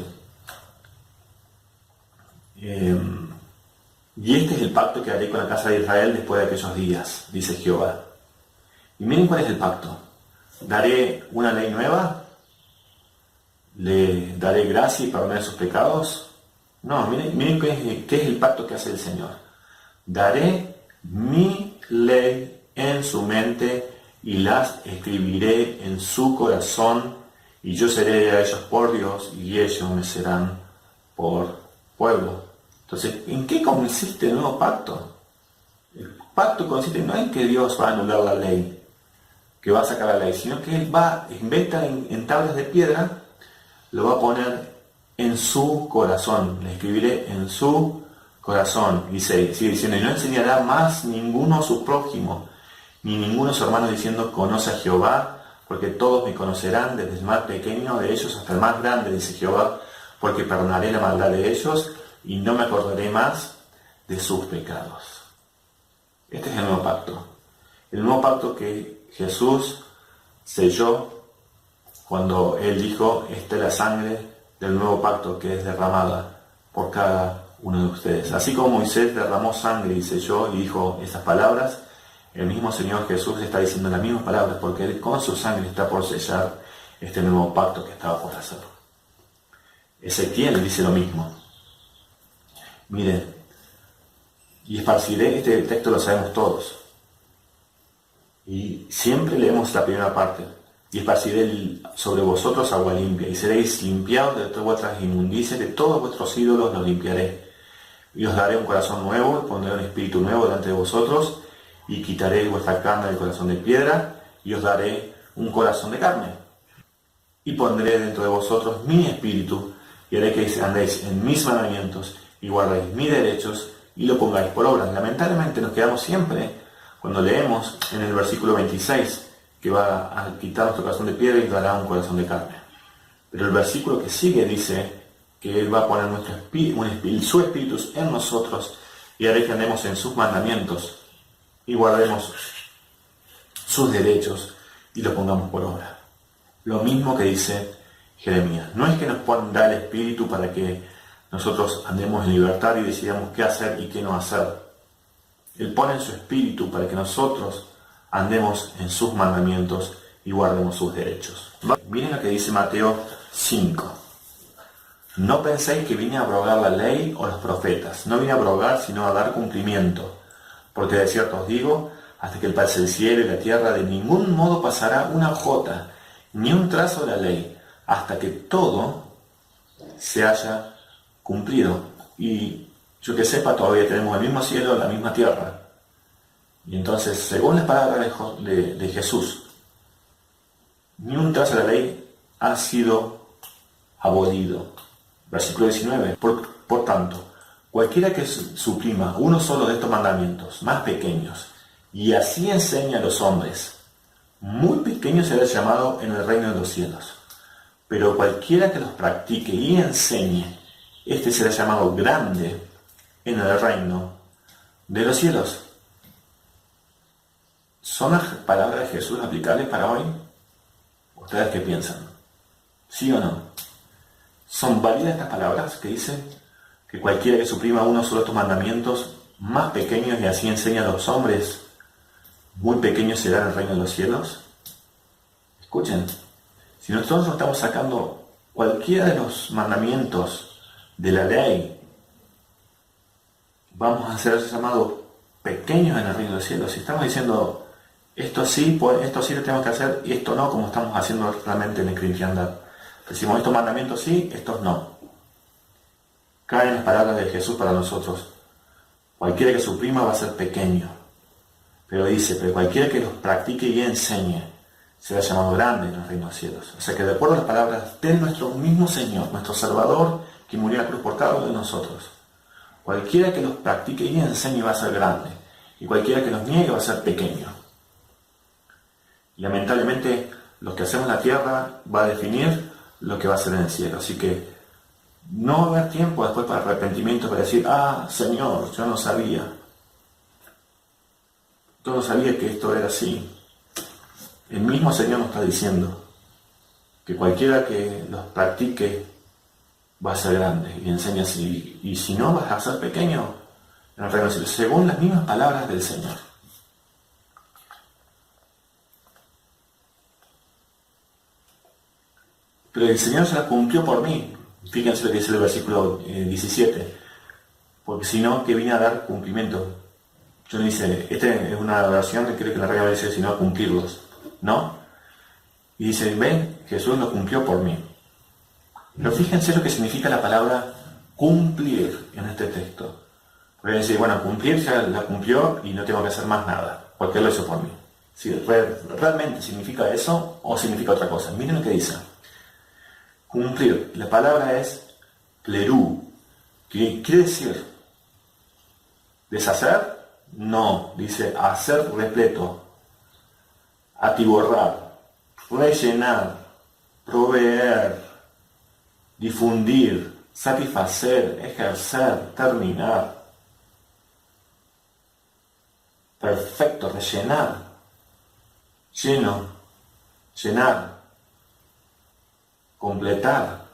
y este es el pacto que haré con la casa de Israel después de aquellos días, dice Jehová. Y miren cuál es el pacto. Daré una ley nueva, le daré gracia y perdonaré sus pecados. No, miren qué es el pacto que hace el Señor. Daré mi ley en su mente y las escribiré en su corazón, y yo seré a ellos por Dios y ellos me serán por pueblo. Entonces, ¿en qué consiste el nuevo pacto? El pacto consiste no en que Dios va a anular la ley, que va a sacar la ley, sino que Él va, en vez de en tablas de piedra, lo va a poner en su corazón, le escribiré en su corazón. Y sigue diciendo, y no enseñará más ninguno a su prójimo, ni ninguno a su hermano diciendo, conoce a Jehová, porque todos me conocerán, desde el más pequeño de ellos hasta el más grande, dice Jehová, porque perdonaré la maldad de ellos y no me acordaré más de sus pecados. Este es el nuevo pacto. El nuevo pacto que Jesús selló cuando Él dijo, esta es la sangre del nuevo pacto que es derramada por cada uno de ustedes. Así como Moisés derramó sangre y selló y dijo esas palabras, el mismo Señor Jesús está diciendo las mismas palabras porque Él con su sangre está por sellar este nuevo pacto que estaba por hacer. Ezequiel dice lo mismo. Miren, y esparciré, este texto lo sabemos todos. Y siempre leemos la primera parte. Y esparciré sobre vosotros agua limpia, y seréis limpiados de todas vuestras inmundicias, de todos vuestros ídolos los limpiaré. Y os daré un corazón nuevo, y pondré un espíritu nuevo delante de vosotros, y quitaré vuestra carne del corazón de piedra, y os daré un corazón de carne. Y pondré dentro de vosotros mi espíritu, y haré que andéis en mis mandamientos, y guardéis mis derechos, y lo pongáis por obra. Lamentablemente nos quedamos siempre, cuando leemos en el versículo 26, que va a quitar nuestro corazón de piedra y dará un corazón de carne. Pero el versículo que sigue dice que Él va a poner su espíritu en nosotros y haré que andemos en sus mandamientos y guardemos sus derechos y lo pongamos por obra. Lo mismo que dice Jeremías. No es que nos da el espíritu para que nosotros andemos en libertad y decidamos qué hacer y qué no hacer. Él pone en su espíritu para que nosotros andemos en sus mandamientos y guardemos sus derechos. Miren lo que dice Mateo 5. No penséis que vine a abrogar la ley o los profetas. No vine a abrogar, sino a dar cumplimiento. Porque de cierto os digo, hasta que pase el cielo y la tierra, de ningún modo pasará una jota, ni un trazo de la ley, hasta que todo se haya cumplido. Y yo que sepa, todavía tenemos el mismo cielo, la misma tierra. Y entonces, según las palabras de Jesús, ni un trazo de la ley ha sido abolido. Versículo 19. Por tanto, cualquiera que suprima uno solo de estos mandamientos más pequeños y así enseña a los hombres, muy pequeño será llamado en el reino de los cielos. Pero cualquiera que los practique y enseñe, este será llamado grande en el reino de los cielos. ¿Son las palabras de Jesús aplicables para hoy? ¿Ustedes qué piensan? ¿Sí o no? ¿Son válidas estas palabras que dicen que cualquiera que suprima uno solo de estos mandamientos más pequeños y así enseña a los hombres, muy pequeños será el reino de los cielos? Escuchen, si nosotros estamos sacando cualquiera de los mandamientos de la ley, vamos a ser llamados pequeños en el reino de los cielos. Si estamos diciendo, esto sí lo tenemos que hacer y esto no, como estamos haciendo realmente en la cristiandad. Decimos, estos mandamientos sí, estos no. Caen las palabras de Jesús para nosotros. Cualquiera que suprima va a ser pequeño. Pero dice, pero cualquiera que los practique y enseñe será llamado grande en el reino de los cielos. O sea que de acuerdo a las palabras de nuestro mismo Señor, nuestro Salvador, que murió en la cruz por cada uno de nosotros, cualquiera que los practique y enseñe va a ser grande. Y cualquiera que los niegue va a ser pequeño. Y lamentablemente, lo que hacemos en la tierra va a definir lo que va a ser en el cielo. Así que no va a haber tiempo después para arrepentimiento, para decir, Señor, yo no sabía. Yo no sabía que esto era así. El mismo Señor nos está diciendo que cualquiera que los practique va a ser grande y enseña así. Y si no, vas a ser pequeño en el reino de los cielos, según las mismas palabras del Señor. Pero el Señor se la cumplió por mí. Fíjense lo que dice el versículo 17. Porque si no, que vine a dar cumplimiento. Yo le dice, esta es una oración que creo que la Reina dice, sino a cumplirlos. ¿No? Y dice, ven, Jesús lo cumplió por mí. Pero fíjense lo que significa la palabra cumplir en este texto. Porque dice, bueno, cumplir ya la cumplió y no tengo que hacer más nada, porque Él lo hizo por mí. Si realmente significa eso o significa otra cosa. Miren lo que dice. Cumplir. La palabra es plerú, que quiere decir deshacer. No, dice hacer repleto, atiborrar, rellenar, proveer, difundir, satisfacer, ejercer, terminar. Perfecto, rellenar, lleno, llenar, completar.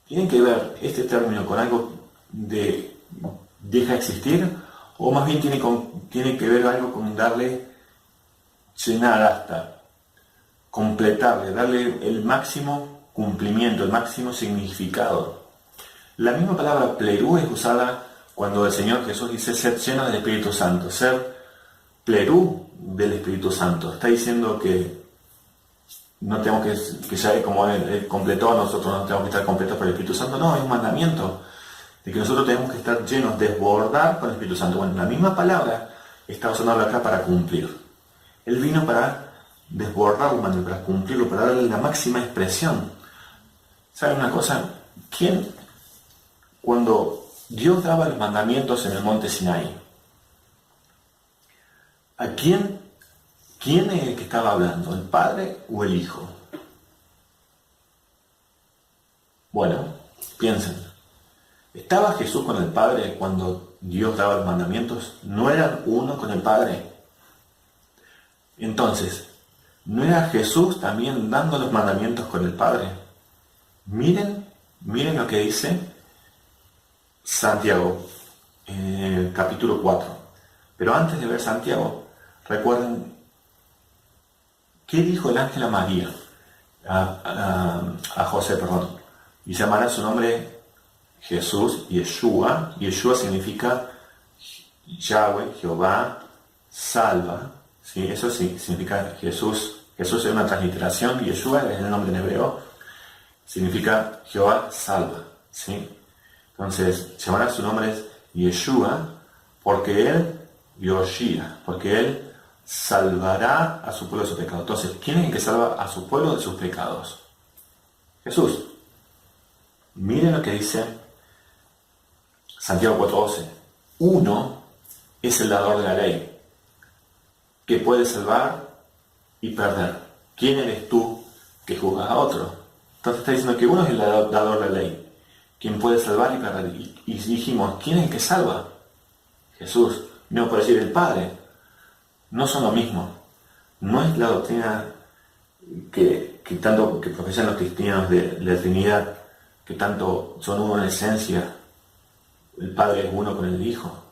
¿Tiene que ver este término con algo de deja existir? ¿O más bien tiene que ver algo con darle, llenar hasta, completarle, darle el máximo cumplimiento, el máximo significado? La misma palabra plerú es usada cuando el Señor Jesús dice ser lleno del Espíritu Santo, ser plerú del Espíritu Santo. Está diciendo que no tenemos que ya como Él completó, nosotros no tenemos que estar completos por el Espíritu Santo. No, es un mandamiento de que nosotros tenemos que estar llenos, desbordar con el Espíritu Santo. Bueno, la misma palabra está usando acá para cumplir. Él vino para desbordarlo, para cumplirlo, para darle la máxima expresión. ¿Saben una cosa? Cuando Dios daba los mandamientos en el monte Sinaí, ¿a quién es el que estaba hablando? ¿El Padre o el Hijo? Bueno, piensen. ¿Estaba Jesús con el Padre cuando Dios daba los mandamientos? ¿No eran uno con el Padre? Entonces, ¿no era Jesús también dando los mandamientos con el Padre? Miren lo que dice Santiago, capítulo 4. Pero antes de ver Santiago, recuerden, ¿qué dijo el ángel a María? A José, perdón. Y llamará su nombre Jesús, Yeshua. Yeshua significa Yahweh, Jehová, salva. ¿Sí? Eso sí, significa Jesús. Jesús es una transliteración. Yeshua es el nombre en hebreo. Significa Jehová, salva. ¿Sí? Entonces, llamará su nombre Yeshua porque Él, Yoshia, porque Él salvará a su pueblo de sus pecados. Entonces, ¿quién es el que salva a su pueblo de sus pecados? Jesús. Miren lo que dice Santiago 4:12. Uno es el dador de la ley, que puede salvar y perder. ¿Quién eres tú que juzgas a otro? Entonces está diciendo que uno es el dador de la ley, quien puede salvar y perder. Y dijimos, ¿quién es el que salva? Jesús. No puede decir el Padre. no son lo mismo. No es la doctrina que tanto que profesan los cristianos de la Trinidad, que tanto son uno en esencia, el Padre es uno con el Hijo.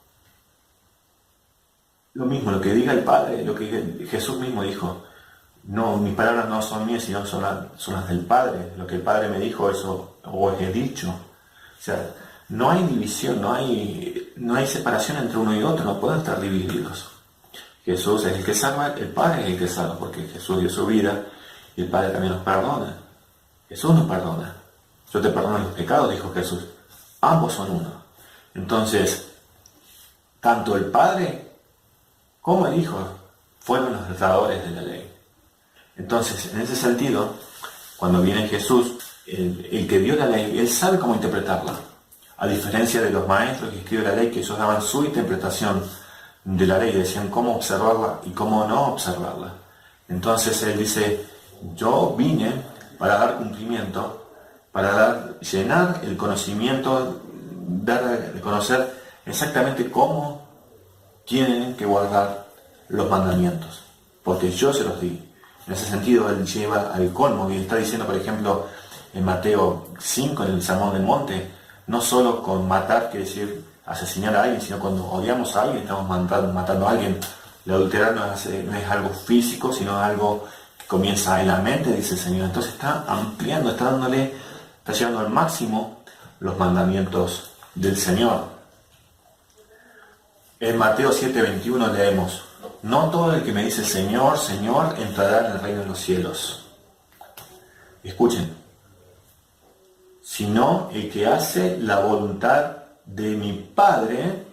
Lo mismo, lo que diga el Padre, lo que Jesús mismo dijo, no, mis palabras no son mías, sino son las del Padre. Lo que el Padre me dijo, eso os he dicho. O sea, no hay división, no hay separación entre uno y otro, no pueden estar divididos. Jesús es el que salva, el Padre es el que salva, porque Jesús dio su vida y el Padre también nos perdona. Jesús nos perdona. Yo te perdono los pecados, dijo Jesús. Ambos son uno. Entonces, tanto el Padre como el Hijo fueron los dadores de la ley. Entonces, en ese sentido, cuando viene Jesús, el que dio la ley, él sabe cómo interpretarla. A diferencia de los maestros que escriben la ley, que ellos daban su interpretación de la ley, decían cómo observarla y cómo no observarla. Entonces él dice, yo vine para dar cumplimiento, para llenar el conocimiento, dar a conocer exactamente cómo tienen que guardar los mandamientos, porque yo se los di. En ese sentido, él lleva al colmo y está diciendo, por ejemplo, en Mateo 5, en el Sermón del Monte, no solo con matar, quiere decir asesinar a alguien, sino cuando odiamos a alguien, estamos matando a alguien. El adulterar no es algo físico, sino algo que comienza en la mente, dice el Señor. Entonces está ampliando, está llevando al máximo los mandamientos del Señor. En Mateo 7:21 leemos, no todo el que me dice Señor, Señor, entrará en el reino de los cielos. Escuchen, sino el que hace la voluntad de mi Padre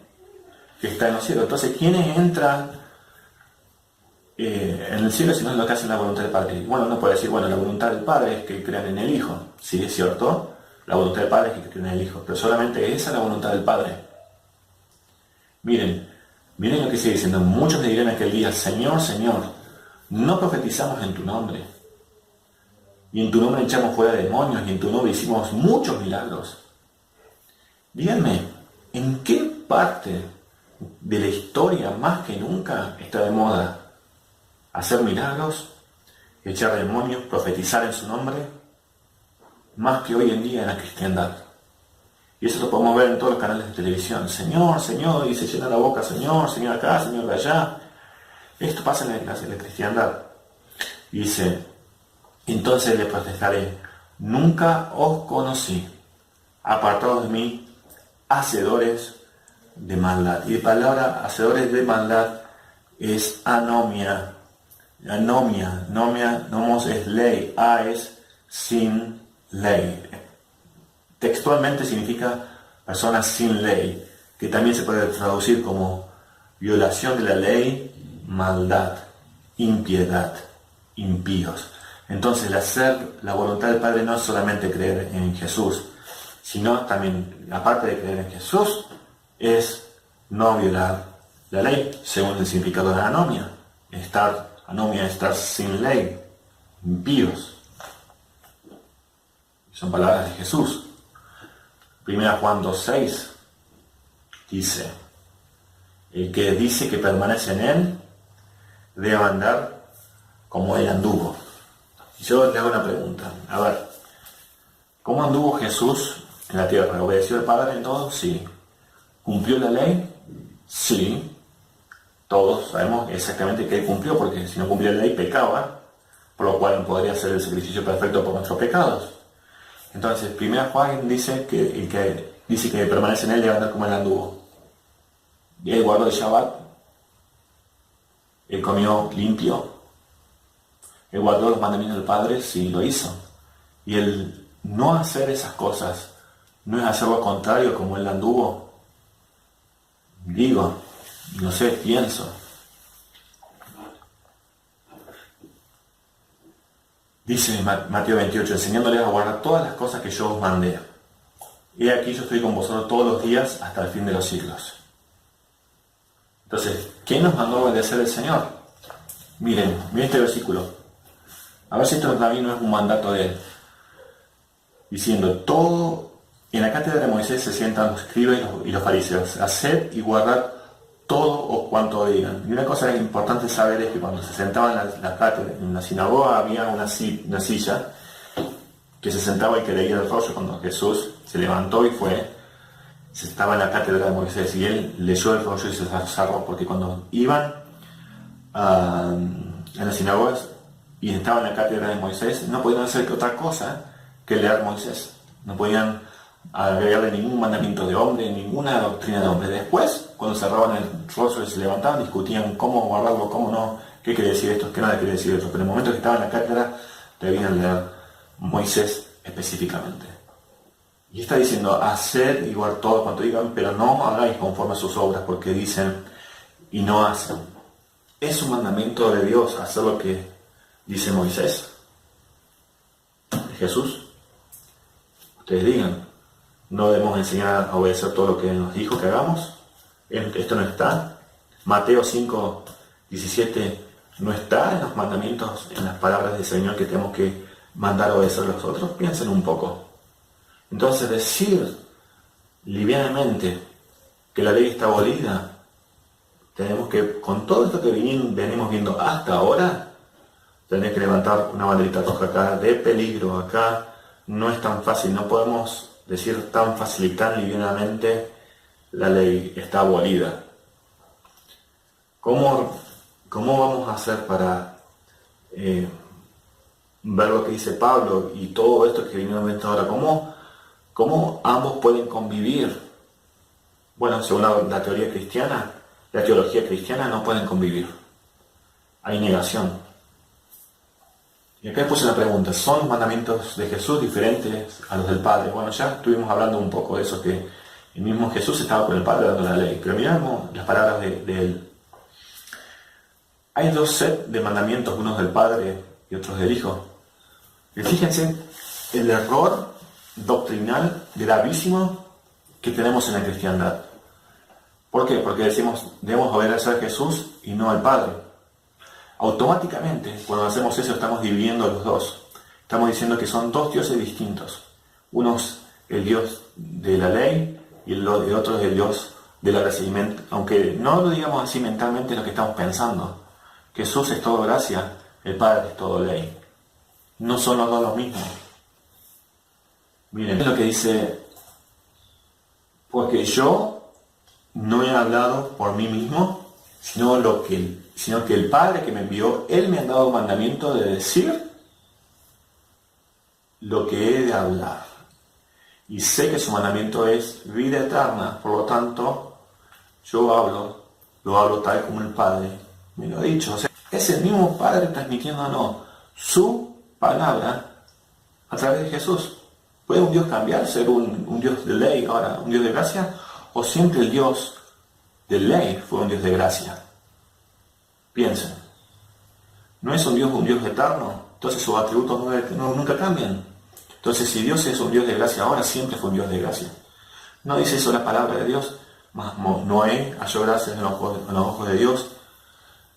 que está en los cielos. Entonces, ¿quiénes entran en el cielo si no es lo que hacen la voluntad del Padre? Bueno, uno puede decir, bueno, la voluntad del Padre es que crean en el Hijo. Sí, es cierto, la voluntad del Padre es que crean en el Hijo, pero solamente esa es la voluntad del Padre. Miren lo que sigue diciendo. Muchos le dirán aquel día, Señor, Señor, no profetizamos en tu nombre, y en tu nombre echamos fuera demonios, y en tu nombre hicimos muchos milagros. Díganme, ¿en qué parte de la historia más que nunca está de moda hacer milagros, echar demonios, profetizar en su nombre? Más que hoy en día en la cristiandad. Y eso lo podemos ver en todos los canales de televisión. Señor, Señor, y se llena la boca, Señor, Señor acá, Señor de allá. Esto pasa en la cristiandad. Dice, entonces le protestaré, nunca os conocí, apartados de mí, hacedores de maldad. Y la palabra hacedores de maldad es anomia. Anomia, nomos es ley, es sin ley. Textualmente significa personas sin ley, que también se puede traducir como violación de la ley, maldad, impiedad, impíos. Entonces, el hacer la voluntad del Padre no es solamente creer en Jesús, sino también, aparte de creer en Jesús, es no violar la ley, según el significado de anomia. Anomia es estar sin ley, impíos. Son palabras de Jesús. 1 Juan 2:6 dice, el que dice que permanece en él, debe andar como él anduvo. Yo le hago una pregunta. A ver, ¿cómo anduvo Jesús en la tierra? ¿Obedeció al Padre en todo? Sí. ¿Cumplió la ley? Sí. Todos sabemos exactamente que él cumplió, porque si no cumplía la ley pecaba, por lo cual no podría ser el sacrificio perfecto por nuestros pecados. Entonces, 1 Juan dice que el que dice que permanece en él debe andar como él anduvo. Y él guardó el Shabbat, él comió limpio, él guardó los mandamientos del Padre, sí lo hizo. Y el no hacer esas cosas no es hacer lo contrario como él anduvo. Digo, no sé, pienso. Dice Mateo 28, enseñándoles a guardar todas las cosas que yo os mandé. He aquí yo estoy con vosotros todos los días hasta el fin de los siglos. Entonces, ¿quién nos mandó a obedecer el Señor? Miren este versículo. A ver si esto también no es un mandato de él. Diciendo, todo, en la cátedra de Moisés se sientan los escribas y los fariseos. Haced y guardad todo o cuanto digan. Y una cosa importante saber es que cuando se sentaban en la sinagoga había una silla que se sentaba y que leía el rollo. Cuando Jesús se levantó y se estaba en la cátedra de Moisés y él leyó el rollo y se cerró, porque cuando iban en las sinagogas y estaban en la cátedra de Moisés, no podían hacer otra cosa que leer Moisés. No podían agregarle ningún mandamiento de hombre, ninguna doctrina de hombre. Después, cuando cerraban el rollo y se levantaban, discutían cómo guardarlo, cómo no, qué quiere decir esto, qué nada quiere decir esto. Pero en el momento que estaban en la cátedra, debían leer Moisés específicamente. Y está diciendo, haced igual todo cuanto digan, pero no hagáis conforme a sus obras, porque dicen y no hacen. ¿Es un mandamiento de Dios hacer lo que dice Moisés? ¿De Jesús? Ustedes digan, ¿no debemos enseñar a obedecer todo lo que nos dijo que hagamos? ¿Esto no está? Mateo 5:17 no está en los mandamientos, en las palabras del Señor que tenemos que mandar a obedecer a los otros. Piensen un poco. Entonces decir livianamente que la ley está abolida, tenemos que, con todo esto que venimos viendo hasta ahora, tener que levantar una banderita roja acá, de peligro acá. No es tan fácil, no podemos decir tan fácil y tan livianamente la ley está abolida. ¿Cómo vamos a hacer para ver lo que dice Pablo y todo esto que venimos viendo ahora? ¿Cómo ambos pueden convivir? Bueno, según la teología cristiana no pueden convivir. Hay negación. Y acá puse la pregunta, ¿son los mandamientos de Jesús diferentes a los del Padre? Bueno, ya estuvimos hablando un poco de eso, que el mismo Jesús estaba con el Padre dando la ley, pero miramos las palabras de él. Hay dos sets de mandamientos, unos del Padre y otros del Hijo. Y fíjense el error doctrinal gravísimo que tenemos en la cristiandad. ¿Por qué? Porque decimos, debemos obedecer a Jesús y no al Padre. Automáticamente, cuando hacemos eso, estamos dividiendo los dos. Estamos diciendo que son dos dioses distintos. Uno es el Dios de la ley y el otro es el Dios de la gracia. Aunque no lo digamos así mentalmente, es lo que estamos pensando. Jesús es todo gracia, el Padre es todo ley. No son los dos los mismos. Miren, es lo que dice, porque yo no he hablado por mí mismo, sino que el Padre que me envió, Él me ha dado mandamiento de decir lo que he de hablar. Y sé que su mandamiento es vida eterna, por lo tanto, yo lo hablo tal como el Padre me lo ha dicho. O sea, es el mismo Padre transmitiéndonos su palabra a través de Jesús. ¿Puede un Dios cambiar, ser un Dios de ley, ahora un Dios de gracia? ¿O siempre el Dios de ley fue un Dios de gracia? Piensen. ¿No es un Dios eterno? Entonces sus atributos nunca cambian. Entonces si Dios es un Dios de gracia ahora, siempre fue un Dios de gracia. ¿No dice eso la palabra de Dios? Noé halló gracia en los ojos de Dios.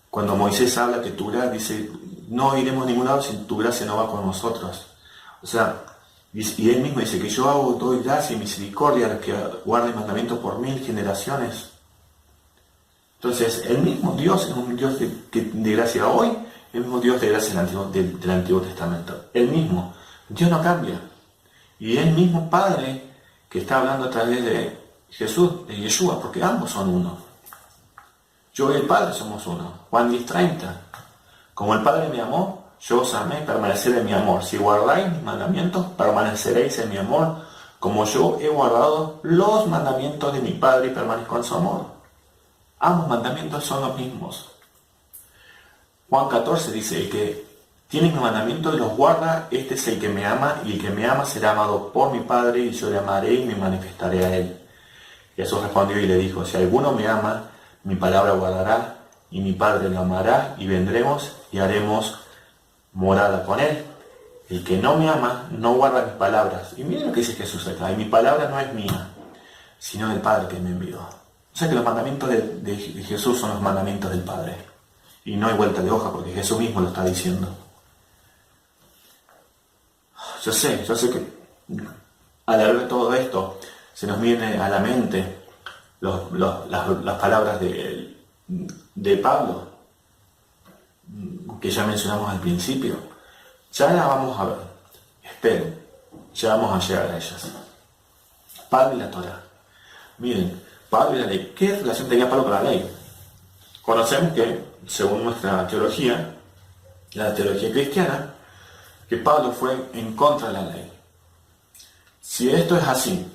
Cuando Moisés habla que tu gracia, dice, no iremos a ningún lado si tu gracia no va con nosotros. O sea, y él mismo dice que yo doy gracia y misericordia a los que guarden mandamientos por 1000 generaciones. Entonces, el mismo Dios es un Dios de gracia hoy, el mismo Dios de gracia del Antiguo Testamento. El mismo. Dios no cambia. Y el mismo Padre que está hablando a través de Jesús, de Yeshua, porque ambos son uno. Yo y el Padre somos uno. Juan 10:30. Como el Padre me amó, yo os amé, permanecer en mi amor. Si guardáis mis mandamientos, permaneceréis en mi amor, como yo he guardado los mandamientos de mi Padre y permanezco en su amor. Ambos mandamientos son los mismos. Juan 14 dice, el que tiene mis mandamientos y los guarda, este es el que me ama, y el que me ama será amado por mi Padre, y yo le amaré y me manifestaré a él. Jesús respondió y le dijo, si alguno me ama, mi palabra guardará, y mi Padre lo amará, y vendremos y haremos morada con él. El que no me ama, no guarda mis palabras. Y miren lo que dice Jesús acá, y mi palabra no es mía, sino del Padre que me envió. O sea que los mandamientos de Jesús son los mandamientos del Padre. Y no hay vuelta de hoja, porque Jesús mismo lo está diciendo. Yo sé que al ver todo esto, se nos viene a la mente las palabras de Pablo, que ya mencionamos al principio. Ya las vamos a ver. Esperen, ya vamos a llegar a ellas. Pablo y la Torá. Miren, Pablo y la ley. ¿Qué relación tenía Pablo con la ley? Conocemos que, según nuestra teología, la teología cristiana, que Pablo fue en contra de la ley. Si esto es así,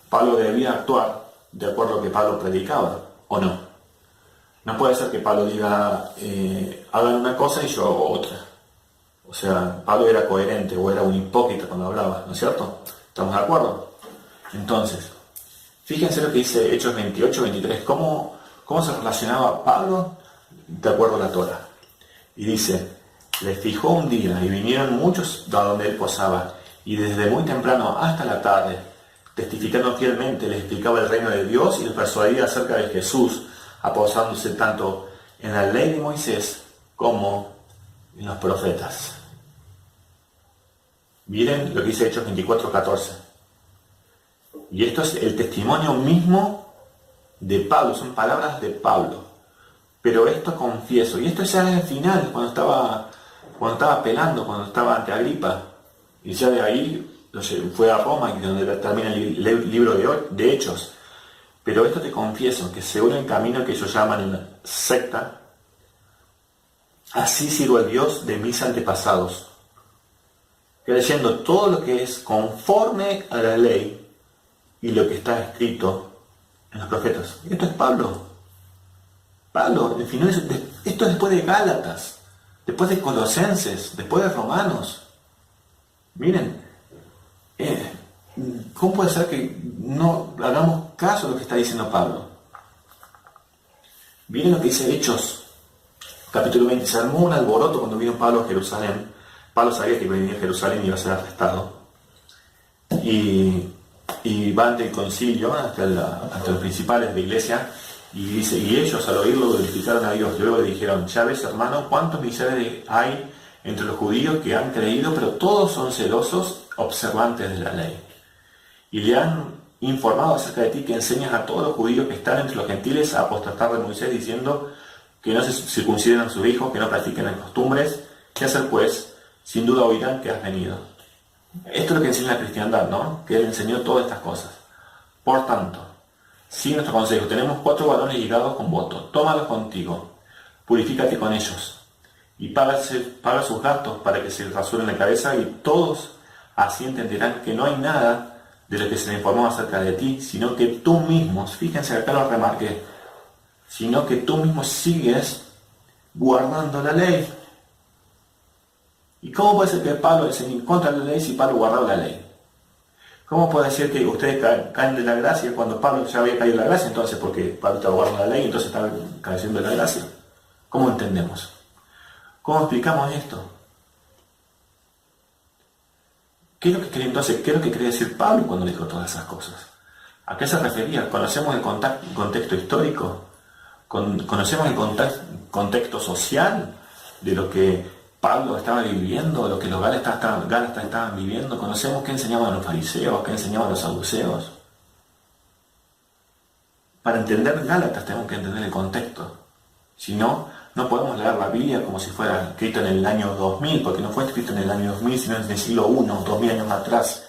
Pablo debía actuar de acuerdo a lo que Pablo predicaba, ¿o no? No puede ser que Pablo diga, hagan una cosa y yo hago otra. O sea, Pablo era coherente o era un hipócrita cuando hablaba, ¿no es cierto? ¿Estamos de acuerdo? Entonces, fíjense lo que dice Hechos 28, 23. ¿Cómo se relacionaba Pablo de acuerdo a la Torá? Y dice, les fijó un día y vinieron muchos a donde él posaba, y desde muy temprano hasta la tarde, testificando fielmente, les explicaba el reino de Dios y les persuadía acerca de Jesús, aposándose tanto en la ley de Moisés como en los profetas. Miren lo que dice Hechos 24, 14. Y esto es el testimonio mismo de Pablo, son palabras de Pablo. Pero esto confieso, y esto ya es el final, cuando estaba pelando, cuando estaba ante Agripa, y ya de ahí fue a Roma, y donde termina el libro de Hechos. Pero esto te confieso, que según el camino que ellos llaman secta, así sirvo al Dios de mis antepasados, creyendo todo lo que es conforme a la ley y lo que está escrito en los profetas. Y esto es Pablo. Pablo, al final, esto es después de Gálatas, después de Colosenses, después de Romanos. Miren, ¿cómo puede ser que no hagamos caso a lo que está diciendo Pablo? Miren lo que dice Hechos, capítulo 20. Se armó un alboroto cuando vino Pablo a Jerusalén. Pablo sabía que venía a Jerusalén y iba a ser arrestado. Y va ante el concilio, hasta los principales de la iglesia, y dice, y ellos al oírlo glorificaron a Dios. Luego le dijeron, ya ves, hermano, cuántos miserios hay entre los judíos que han creído, pero todos son celosos, observantes de la ley. Y le han informado acerca de ti, que enseñas a todos los judíos que están entre los gentiles a apostatar de Moisés, diciendo que no se circunciden a sus hijos, que no practiquen las costumbres. ¿Qué hacer pues? Sin duda oirán que has venido. Esto es lo que enseña la cristiandad, ¿no? Que él enseñó todas estas cosas. Por tanto, sigue nuestro consejo. Tenemos 4 varones ligados con voto. Tómalos contigo. Purifícate con ellos. Y paga sus gastos para que se rasuren la cabeza, y todos así entenderán que no hay nada de lo que se le informó acerca de ti, sino que tú mismo, fíjense acá lo remarqué, sino que tú mismo sigues guardando la ley. ¿Y cómo puede ser que Pablo enseñe en contra de la ley si Pablo guardaba la ley? ¿Cómo puede ser que ustedes caen de la gracia cuando Pablo ya había caído de la gracia? Entonces, porque Pablo estaba guardando la ley, entonces estaba cayendo de la gracia. ¿Cómo entendemos? ¿Cómo explicamos esto? ¿Qué es lo que quería entonces? ¿Qué es lo que quería decir Pablo cuando dijo todas esas cosas? ¿A qué se refería? ¿Conocemos el contexto histórico? ¿Conocemos el contexto social de lo que Pablo estaba viviendo, lo que los gálatas estaban viviendo? ¿Conocemos qué enseñaban los fariseos, qué enseñaban los saduceos? Para entender Gálatas tenemos que entender el contexto. Si no, no podemos leer la Biblia como si fuera escrito en el año 2000, porque no fue escrito en el año 2000, sino en el siglo I, 2000 años atrás.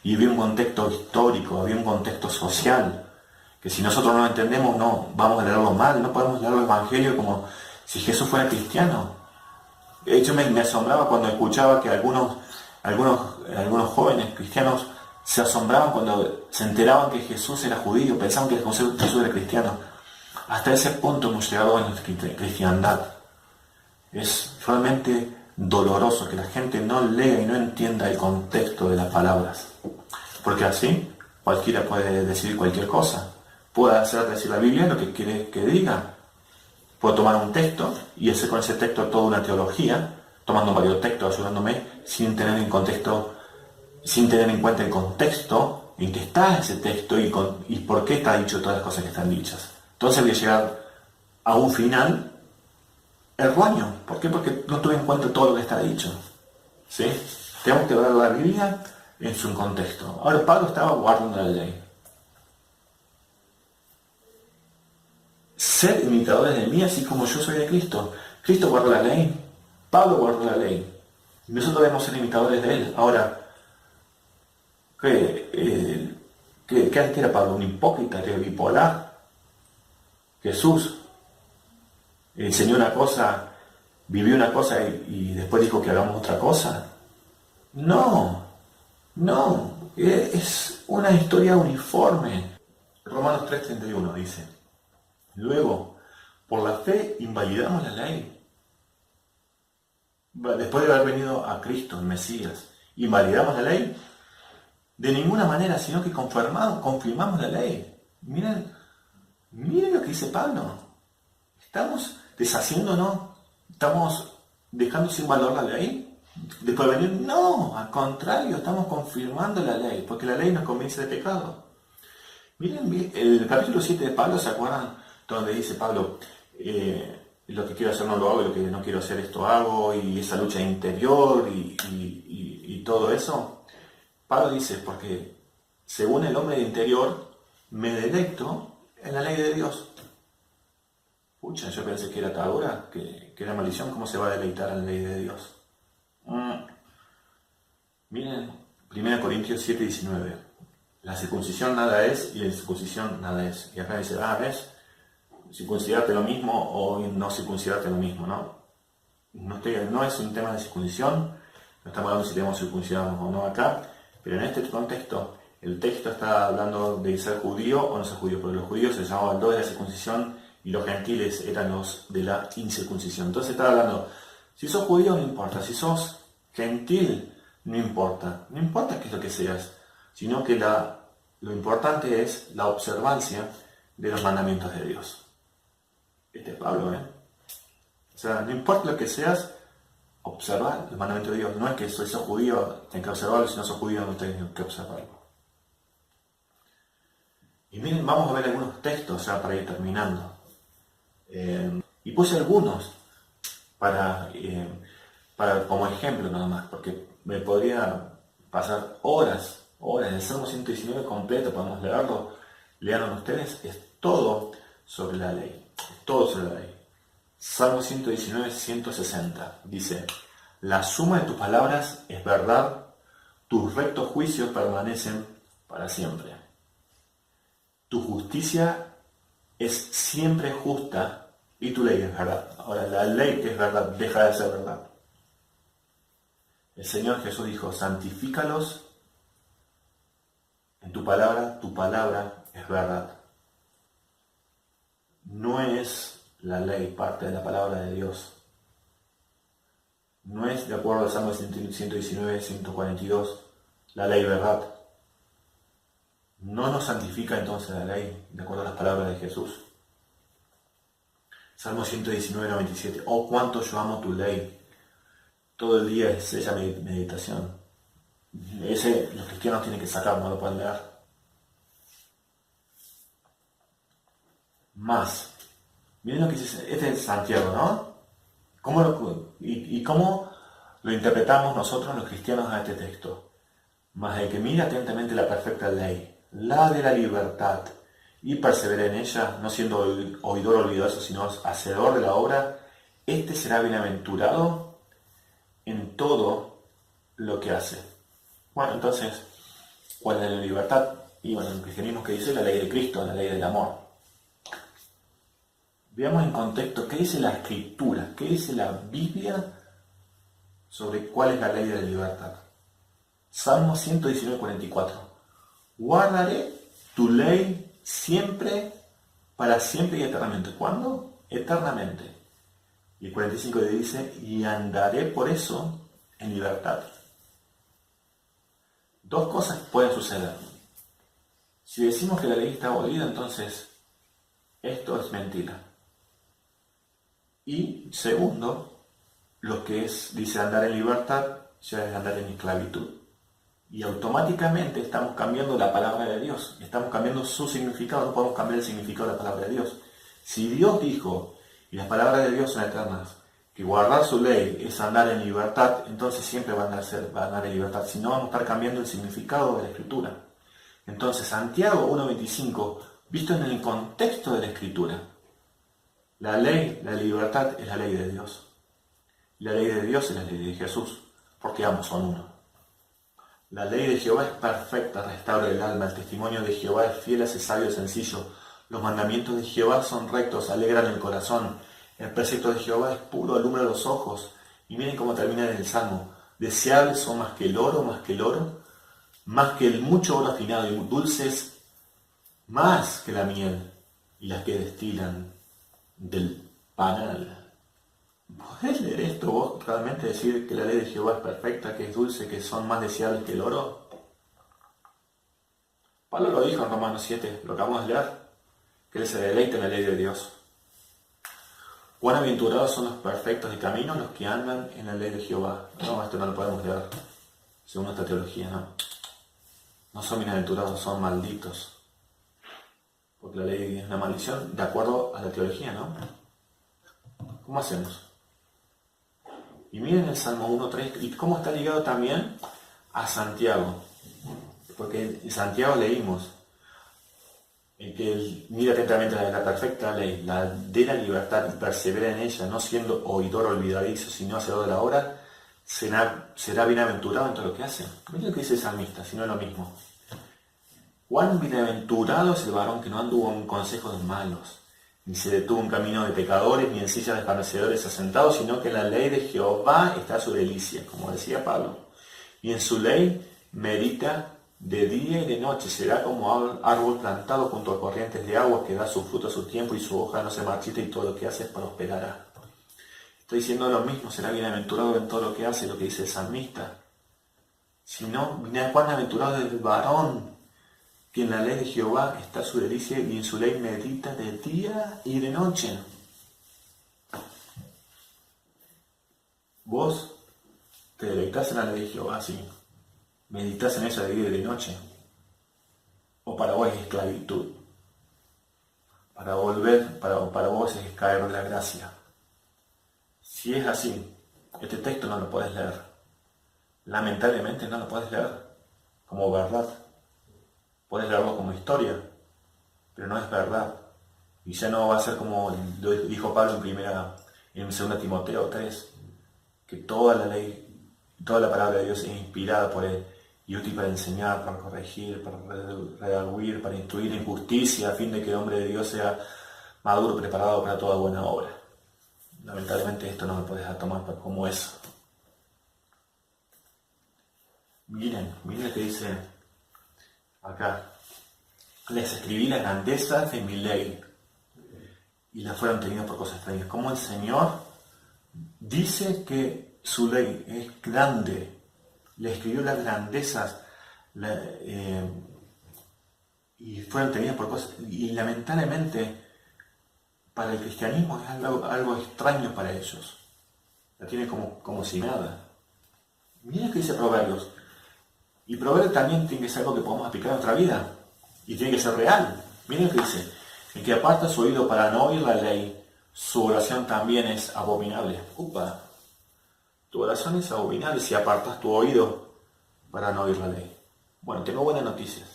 Y había un contexto histórico, había un contexto social, que si nosotros no lo entendemos, no vamos a leerlo mal. No podemos leer el Evangelio como si Jesús fuera cristiano. De hecho, me asombraba cuando escuchaba que algunos jóvenes cristianos se asombraban cuando se enteraban que Jesús era judío, pensaban que Jesús era cristiano. Hasta ese punto hemos llegado en nuestra cristiandad. Es realmente doloroso que la gente no lea y no entienda el contexto de las palabras. Porque así cualquiera puede decir cualquier cosa. Puede hacer decir la Biblia lo que quiere que diga. Puedo tomar un texto y hacer con ese texto toda una teología, tomando varios textos, ayudándome, sin tener en cuenta el contexto en que está ese texto y por qué está dicho todas las cosas que están dichas. Entonces voy a llegar a un final erróneo. ¿Por qué? Porque no tuve en cuenta todo lo que está dicho. ¿Sí? Tenemos que ver la Biblia en su contexto. Ahora, Pablo estaba guardando la ley. Sed imitadores de mí, así como yo soy de Cristo. Cristo guardó la ley, Pablo guardó la ley. Y nosotros debemos ser imitadores de él. Ahora, ¿qué era Pablo? ¿Un hipócrita, era bipolar? Jesús enseñó una cosa, vivió una cosa y después dijo que hagamos otra cosa. No, es una historia uniforme. Romanos 3:31 dice, luego, por la fe invalidamos la ley. Después de haber venido a Cristo, el Mesías, invalidamos la ley. De ninguna manera, sino que confirmamos la ley. Miren lo que dice Pablo. Estamos deshaciéndonos, estamos dejando sin valor la ley. Después de venir, no, al contrario, estamos confirmando la ley, porque la ley nos convence de pecado. Miren, el capítulo 7 de Pablo, ¿se acuerdan? Donde dice Pablo, lo que quiero hacer no lo hago, lo que no quiero hacer esto hago, y esa lucha interior y todo eso. Pablo dice, porque según el hombre interior, me deleito en la ley de Dios. Pucha, yo pensé que era atadura, que era maldición, ¿cómo se va a deleitar en la ley de Dios? Miren, 1 Corintios 7:19. La circuncisión nada es y la incircuncisión nada es. Y acá dice, ¿ves? Circuncidarte lo mismo o no circuncidarte lo mismo, ¿no? No es un tema de circuncisión, no estamos hablando si debemos circuncidarnos o no acá, pero en este contexto, el texto está hablando de ser judío o no ser judío, porque los judíos se llamaban los de la circuncisión y los gentiles eran los de la incircuncisión. Entonces está hablando, si sos judío no importa, si sos gentil no importa qué es lo que seas, sino que lo importante es la observancia de los mandamientos de Dios. Este es Pablo, ¿eh? O sea, no importa lo que seas, observar el mandamiento de Dios. No es que si sos judío tenés que observarlo, si no sos judío no tenés que observarlo. Y miren, vamos a ver algunos textos ya para ir terminando. Y puse algunos para como ejemplo nada más, porque me podría pasar horas. El Salmo 119 completo, podemos leerlo, leanlo ustedes, es todo sobre la ley. Todo sobre la ley. Salmo 119, 160 dice, la suma de tus palabras es verdad, tus rectos juicios permanecen para siempre. Tu justicia es siempre justa y tu ley es verdad. Ahora, la ley que es verdad deja de ser verdad. El Señor Jesús dijo, santifícalos en tu palabra es verdad. No es la ley parte de la palabra de Dios. No es de acuerdo al Salmo 119, 142, la ley verdad. No nos santifica entonces la ley de acuerdo a las palabras de Jesús. Salmo 119, 97. Oh, cuánto yo amo tu ley. Todo el día es esa meditación. Los cristianos tienen que sacar, no lo pueden leer. Más. Miren lo que dice, este es Santiago, ¿no? ¿Cómo lo interpretamos nosotros los cristianos a este texto? Mas el que mira atentamente la perfecta ley, la de la libertad, y persevera en ella, no siendo oidor olvidoso, sino hacedor de la obra, este será bienaventurado en todo lo que hace. Bueno, entonces, ¿cuál es la libertad? Y bueno, el cristianismo que dice la ley de Cristo, la ley del amor. Veamos en contexto qué dice la Escritura, qué dice la Biblia sobre cuál es la ley de la libertad. Salmo 119, 44. Guardaré tu ley siempre, para siempre y eternamente. ¿Cuándo? Eternamente. Y el 45 le dice, y andaré por eso en libertad. Dos cosas pueden suceder. Si decimos que la ley está abolida, entonces esto es mentira. Y segundo, lo que dice andar en libertad, ya es andar en esclavitud. Y automáticamente estamos cambiando la palabra de Dios, estamos cambiando su significado, no podemos cambiar el significado de la palabra de Dios. Si Dios dijo, y las palabras de Dios son eternas, que guardar su ley es andar en libertad, entonces siempre van a andar en libertad, si no vamos a estar cambiando el significado de la Escritura. Entonces Santiago 1.25, visto en el contexto de la Escritura, La ley, la libertad es la ley de Dios. La ley de Dios es la ley de Jesús, porque ambos son uno. La ley de Jehová es perfecta, restaura el alma. El testimonio de Jehová es fiel, hace sabio y sencillo. Los mandamientos de Jehová son rectos, alegran el corazón. El precepto de Jehová es puro, alumbra los ojos. Y miren cómo termina en el Salmo. Deseables son más que el oro, más que el mucho oro afinado, y dulces más que la miel, y las que destilan del panal. ¿Podés leer esto vos realmente decir que la ley de Jehová es perfecta, que es dulce, que son más deseables que el oro? Pablo lo dijo en Romanos 7, lo acabamos de leer, que él se deleita en la ley de Dios. Cuán aventurados son los perfectos de camino, los que andan en la ley de Jehová. No, esto no lo podemos leer según esta teología, no. No son bienaventurados, son malditos. Porque la ley es una maldición de acuerdo a la teología, ¿no? ¿Cómo hacemos? Y miren el Salmo 1.3 y cómo está ligado también a Santiago. Porque en Santiago leímos que mira atentamente la perfecta ley, la de la libertad, y persevera en ella, no siendo oidor olvidadizo, sino hacedor de la obra, será bienaventurado en todo lo que hace. Miren lo que dice el salmista, si no es lo mismo. Cuán bienaventurado es el varón que no anduvo en consejos de malos, ni se detuvo en camino de pecadores, ni en sillas de escarnecedores asentados, sino que en la ley de Jehová está su delicia, como decía Pablo. Y en su ley medita de día y de noche. Será como árbol plantado junto a corrientes de agua, que da su fruto a su tiempo y su hoja no se marchita, y todo lo que hace prosperará. Está diciendo lo mismo, será bienaventurado en todo lo que hace, lo que dice el salmista. Si no, cuán aventurado es el varón que en la ley de Jehová está su delicia, y en su ley medita de día y de noche. Vos te deleitás en la ley de Jehová, sí. Meditas en ella de día y de noche. O para vos es esclavitud. Para vos es caer de la gracia. Si es así, este texto no lo puedes leer. Lamentablemente no lo puedes leer como verdad. Puedes leerlo como historia, pero no es verdad. Y ya no va a ser como lo dijo Pablo en 2 Timoteo 3, que toda la ley, toda la palabra de Dios es inspirada por él y útil para enseñar, para corregir, para redarguir, para instruir en justicia, a fin de que el hombre de Dios sea maduro, preparado para toda buena obra. Lamentablemente esto no lo puedes tomar como eso. Miren lo que dice acá. Les escribí la grandeza de mi ley y la fueron tenidos por cosas extrañas. Como el Señor dice que su ley es grande, le escribió las grandezas y fueron tenidas por cosas. Y lamentablemente para el cristianismo es algo extraño para ellos. La tiene como si nada. Miren que dice Proverbios. Y Proverbios también tiene que ser algo que podamos aplicar a nuestra vida. Y tiene que ser real. Miren lo que dice. El que aparta su oído para no oír la ley, su oración también es abominable. Upa. Tu oración es abominable si apartas tu oído para no oír la ley. Bueno, tengo buenas noticias.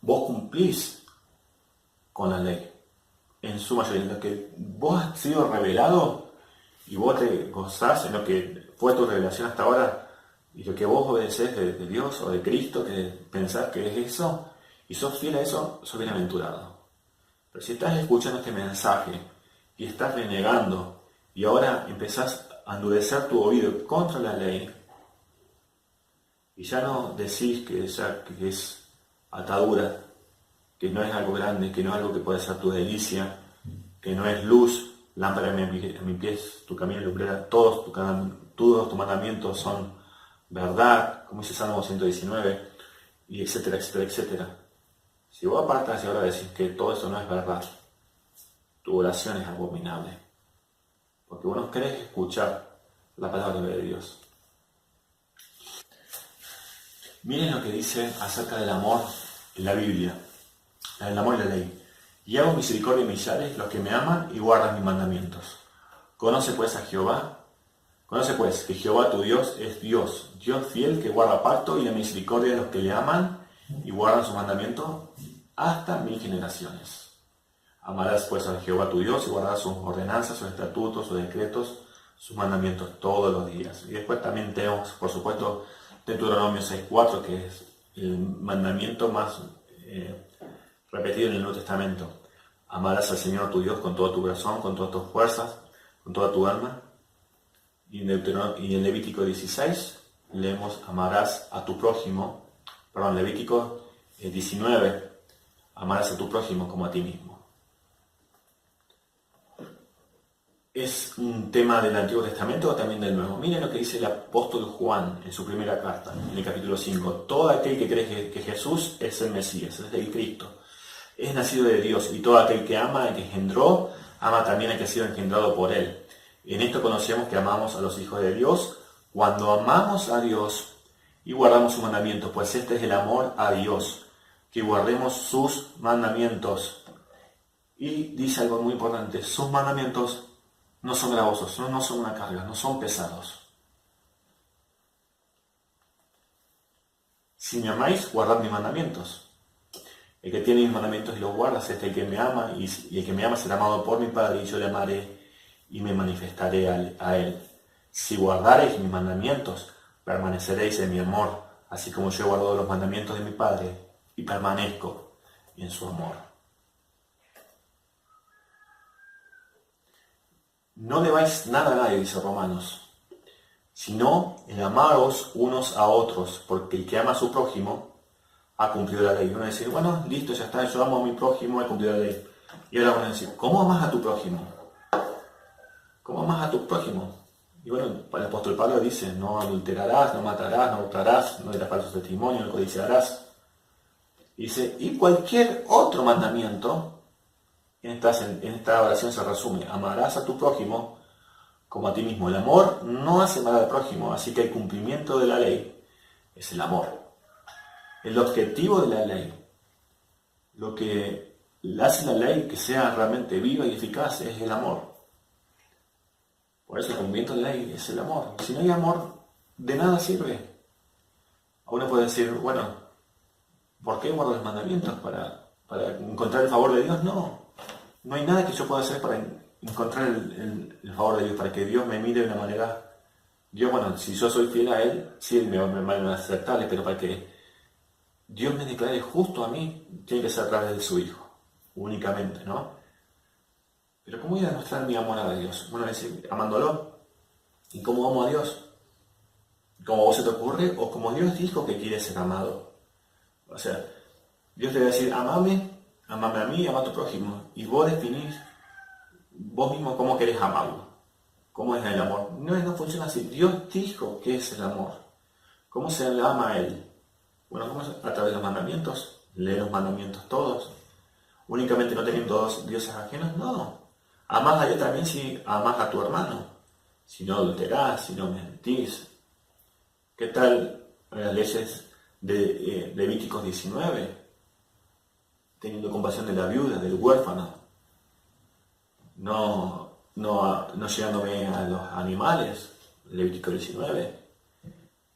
Vos cumplís con la ley. En su mayoría. En lo que vos has sido revelado y vos te gozás en lo que fue tu revelación hasta ahora, y lo que vos obedecés de Dios o de Cristo, que pensás que es eso, y sos fiel a eso, sos bienaventurado. Pero si estás escuchando este mensaje y estás renegando, y ahora empezás a endurecer tu oído contra la ley, y ya no decís que es atadura, que no es algo grande, que no es algo que puede ser tu delicia, que no es luz, lámpara a mis pies, tu camino y lumbrera, todos tus mandamientos son verdad, como dice Salmo 119, y etcétera, etcétera, etcétera. Si vos apartas y ahora decís que todo eso no es verdad, tu oración es abominable, porque vos no querés escuchar la palabra de Dios. Miren lo que dice acerca del amor en la Biblia, el amor y la ley. Y hago misericordia y millares los que me aman y guardan mis mandamientos. Conoce pues a Jehová. Conoce pues que Jehová tu Dios es Dios, Dios fiel que guarda pacto y la misericordia de los que le aman y guardan sus mandamientos hasta 1000 generaciones. Amarás pues a Jehová tu Dios y guardarás sus ordenanzas, sus estatutos, sus decretos, sus mandamientos todos los días. Y después también tenemos, por supuesto, Deuteronomio 6.4, que es el mandamiento más repetido en el Nuevo Testamento. Amarás al Señor tu Dios con todo tu corazón, con todas tus fuerzas, con toda tu alma. Y en Levítico 16 leemos, amarás a tu prójimo, Levítico 19, amarás a tu prójimo como a ti mismo. ¿Es un tema del Antiguo Testamento o también del Nuevo? Miren lo que dice el apóstol Juan en su primera carta, en el capítulo 5. Todo aquel que cree que Jesús es el Mesías, es el Cristo, es nacido de Dios, y todo aquel que ama al que engendró, ama también al que ha sido engendrado por él. En esto conocemos que amamos a los hijos de Dios, cuando amamos a Dios y guardamos sus mandamientos, pues este es el amor a Dios, que guardemos sus mandamientos. Y dice algo muy importante, sus mandamientos no son gravosos, no son una carga, no son pesados. Si me amáis, guardad mis mandamientos. El que tiene mis mandamientos y los guarda es el que me ama, y el que me ama será amado por mi Padre, y yo le amaré y me manifestaré a él. Si guardareis mis mandamientos, permaneceréis en mi amor, así como yo he guardado los mandamientos de mi Padre y permanezco en su amor. No debáis nada a nadie, dice Romanos, sino en amaros unos a otros, porque el que ama a su prójimo ha cumplido la ley. Y uno va a decir, bueno, listo, ya está, yo amo a mi prójimo, he cumplido la ley. Y ahora van a decir, ¿cómo amas a tu prójimo? ¿Cómo amas a tu prójimo? Y bueno, el apóstol Pablo dice, no adulterarás, no matarás, no hurtarás, no dirás falso testimonio, no codiciarás. Y dice, y cualquier otro mandamiento, en esta oración se resume, amarás a tu prójimo como a ti mismo. El amor no hace mal al prójimo, así que el cumplimiento de la ley es el amor. El objetivo de la ley, lo que hace la ley que sea realmente viva y eficaz, es el amor. Por eso el cumplimiento de la ley es el amor. Si no hay amor, de nada sirve. Uno puede decir, bueno, ¿por qué guardo los mandamientos? ¿Para encontrar el favor de Dios? No hay nada que yo pueda hacer para encontrar el favor de Dios, para que Dios me mire de una manera. Dios, bueno, si yo soy fiel a Él, sí me van a aceptarle, pero para que Dios me declare justo a mí, tiene que ser a través de su Hijo, únicamente, ¿no? Pero ¿cómo voy a demostrar mi amor a Dios? Bueno, es decir, amándolo. ¿Y cómo amo a Dios? ¿Cómo a vos se te ocurre? ¿O como Dios dijo que quiere ser amado? O sea, Dios te va a decir, amame a mí, ama a tu prójimo. Y vos definís vos mismo cómo querés amarlo. ¿Cómo es el amor? No funciona así. Dios dijo que es el amor. ¿Cómo se le ama a Él? Bueno, ¿cómo es? A través de los mandamientos. Lee los mandamientos todos. Únicamente no teniendo dos dioses ajenos, no. Amás a Dios también si amás a tu hermano. Si no adulterás, si no mentís. ¿Qué tal las leyes de Levíticos 19? Teniendo compasión de la viuda, del huérfano. No llegándome a los animales. Levítico 19.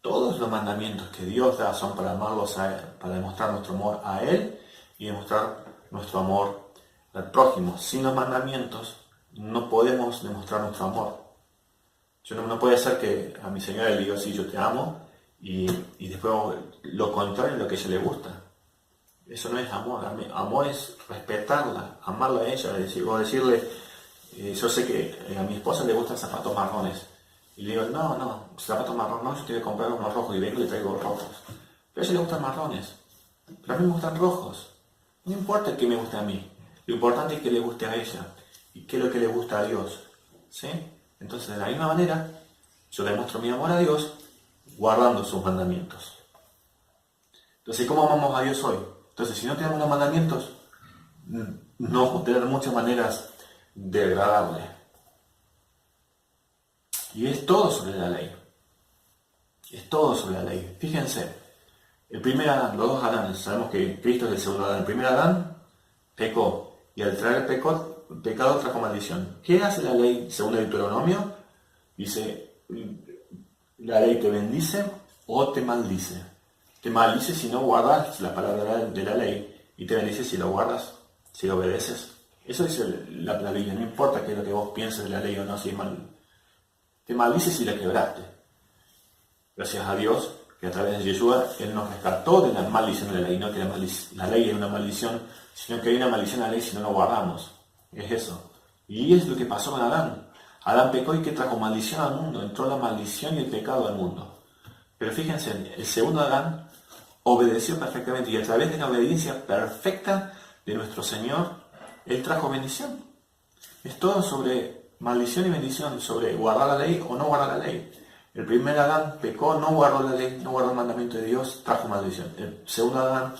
Todos los mandamientos que Dios da son para amarlos a Él, para demostrar nuestro amor a Él y demostrar nuestro amor al prójimo. Sin los mandamientos no podemos demostrar nuestro amor. Yo no puede ser que a mi señora le diga, sí, yo te amo, y después lo contrario a lo que a ella le gusta. Eso no es amor. Amor es respetarla, amarla a ella, o decirle, yo sé que a mi esposa le gustan zapatos marrones. Y le digo, no, zapatos marrones no, yo te voy a comprar unos rojos, y vengo y le traigo rojos. Pero a ella le gustan marrones, pero a mí me gustan rojos. No importa qué me guste a mí, lo importante es que le guste a ella, y qué es lo que le gusta a Dios. ¿Sí? Entonces, de la misma manera, yo demuestro mi amor a Dios guardando sus mandamientos. Entonces, ¿cómo amamos a Dios hoy? Entonces, si no tenemos los mandamientos, no vamos a tener muchas maneras de agradarle. Y es todo sobre la ley. Es todo sobre la ley. Fíjense, el primer Adán, los dos Adán, sabemos que Cristo es el segundo Adán. El primer Adán pecó, y al traer pecado trajo maldición. ¿Qué hace la ley según el Deuteronomio? Dice, la ley te bendice o te maldice. Te maldice si no guardas la palabra de la ley, y te bendice si lo guardas, si lo obedeces. Eso dice la Biblia, no importa qué es lo que vos pienses de la ley o no, si es mal. Te maldices y la quebraste. Gracias a Dios que a través de Yeshua Él nos rescató de la maldición de la ley, no que la ley es una maldición, sino que hay una maldición a la ley si no lo guardamos. Es eso. Y es lo que pasó con Adán. Adán pecó y que trajo maldición al mundo, entró la maldición y el pecado al mundo. Pero fíjense, el segundo Adán obedeció perfectamente y a través de la obediencia perfecta de nuestro Señor, Él trajo bendición. Es todo sobre maldición y bendición, sobre guardar la ley o no guardar la ley. El primer Adán pecó, no guardó la ley, no guardó el mandamiento de Dios, trajo maldición. El segundo Adán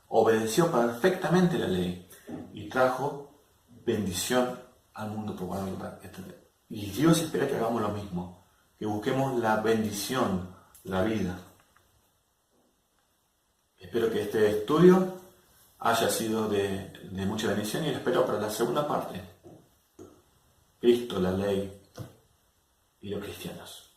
obedeció perfectamente la ley y trajo bendición al mundo por guardar esta ley. Y Dios espera que hagamos lo mismo, que busquemos la bendición, la vida. Espero que este estudio haya sido de mucha bendición y lo espero para la segunda parte. Cristo, la ley y los cristianos.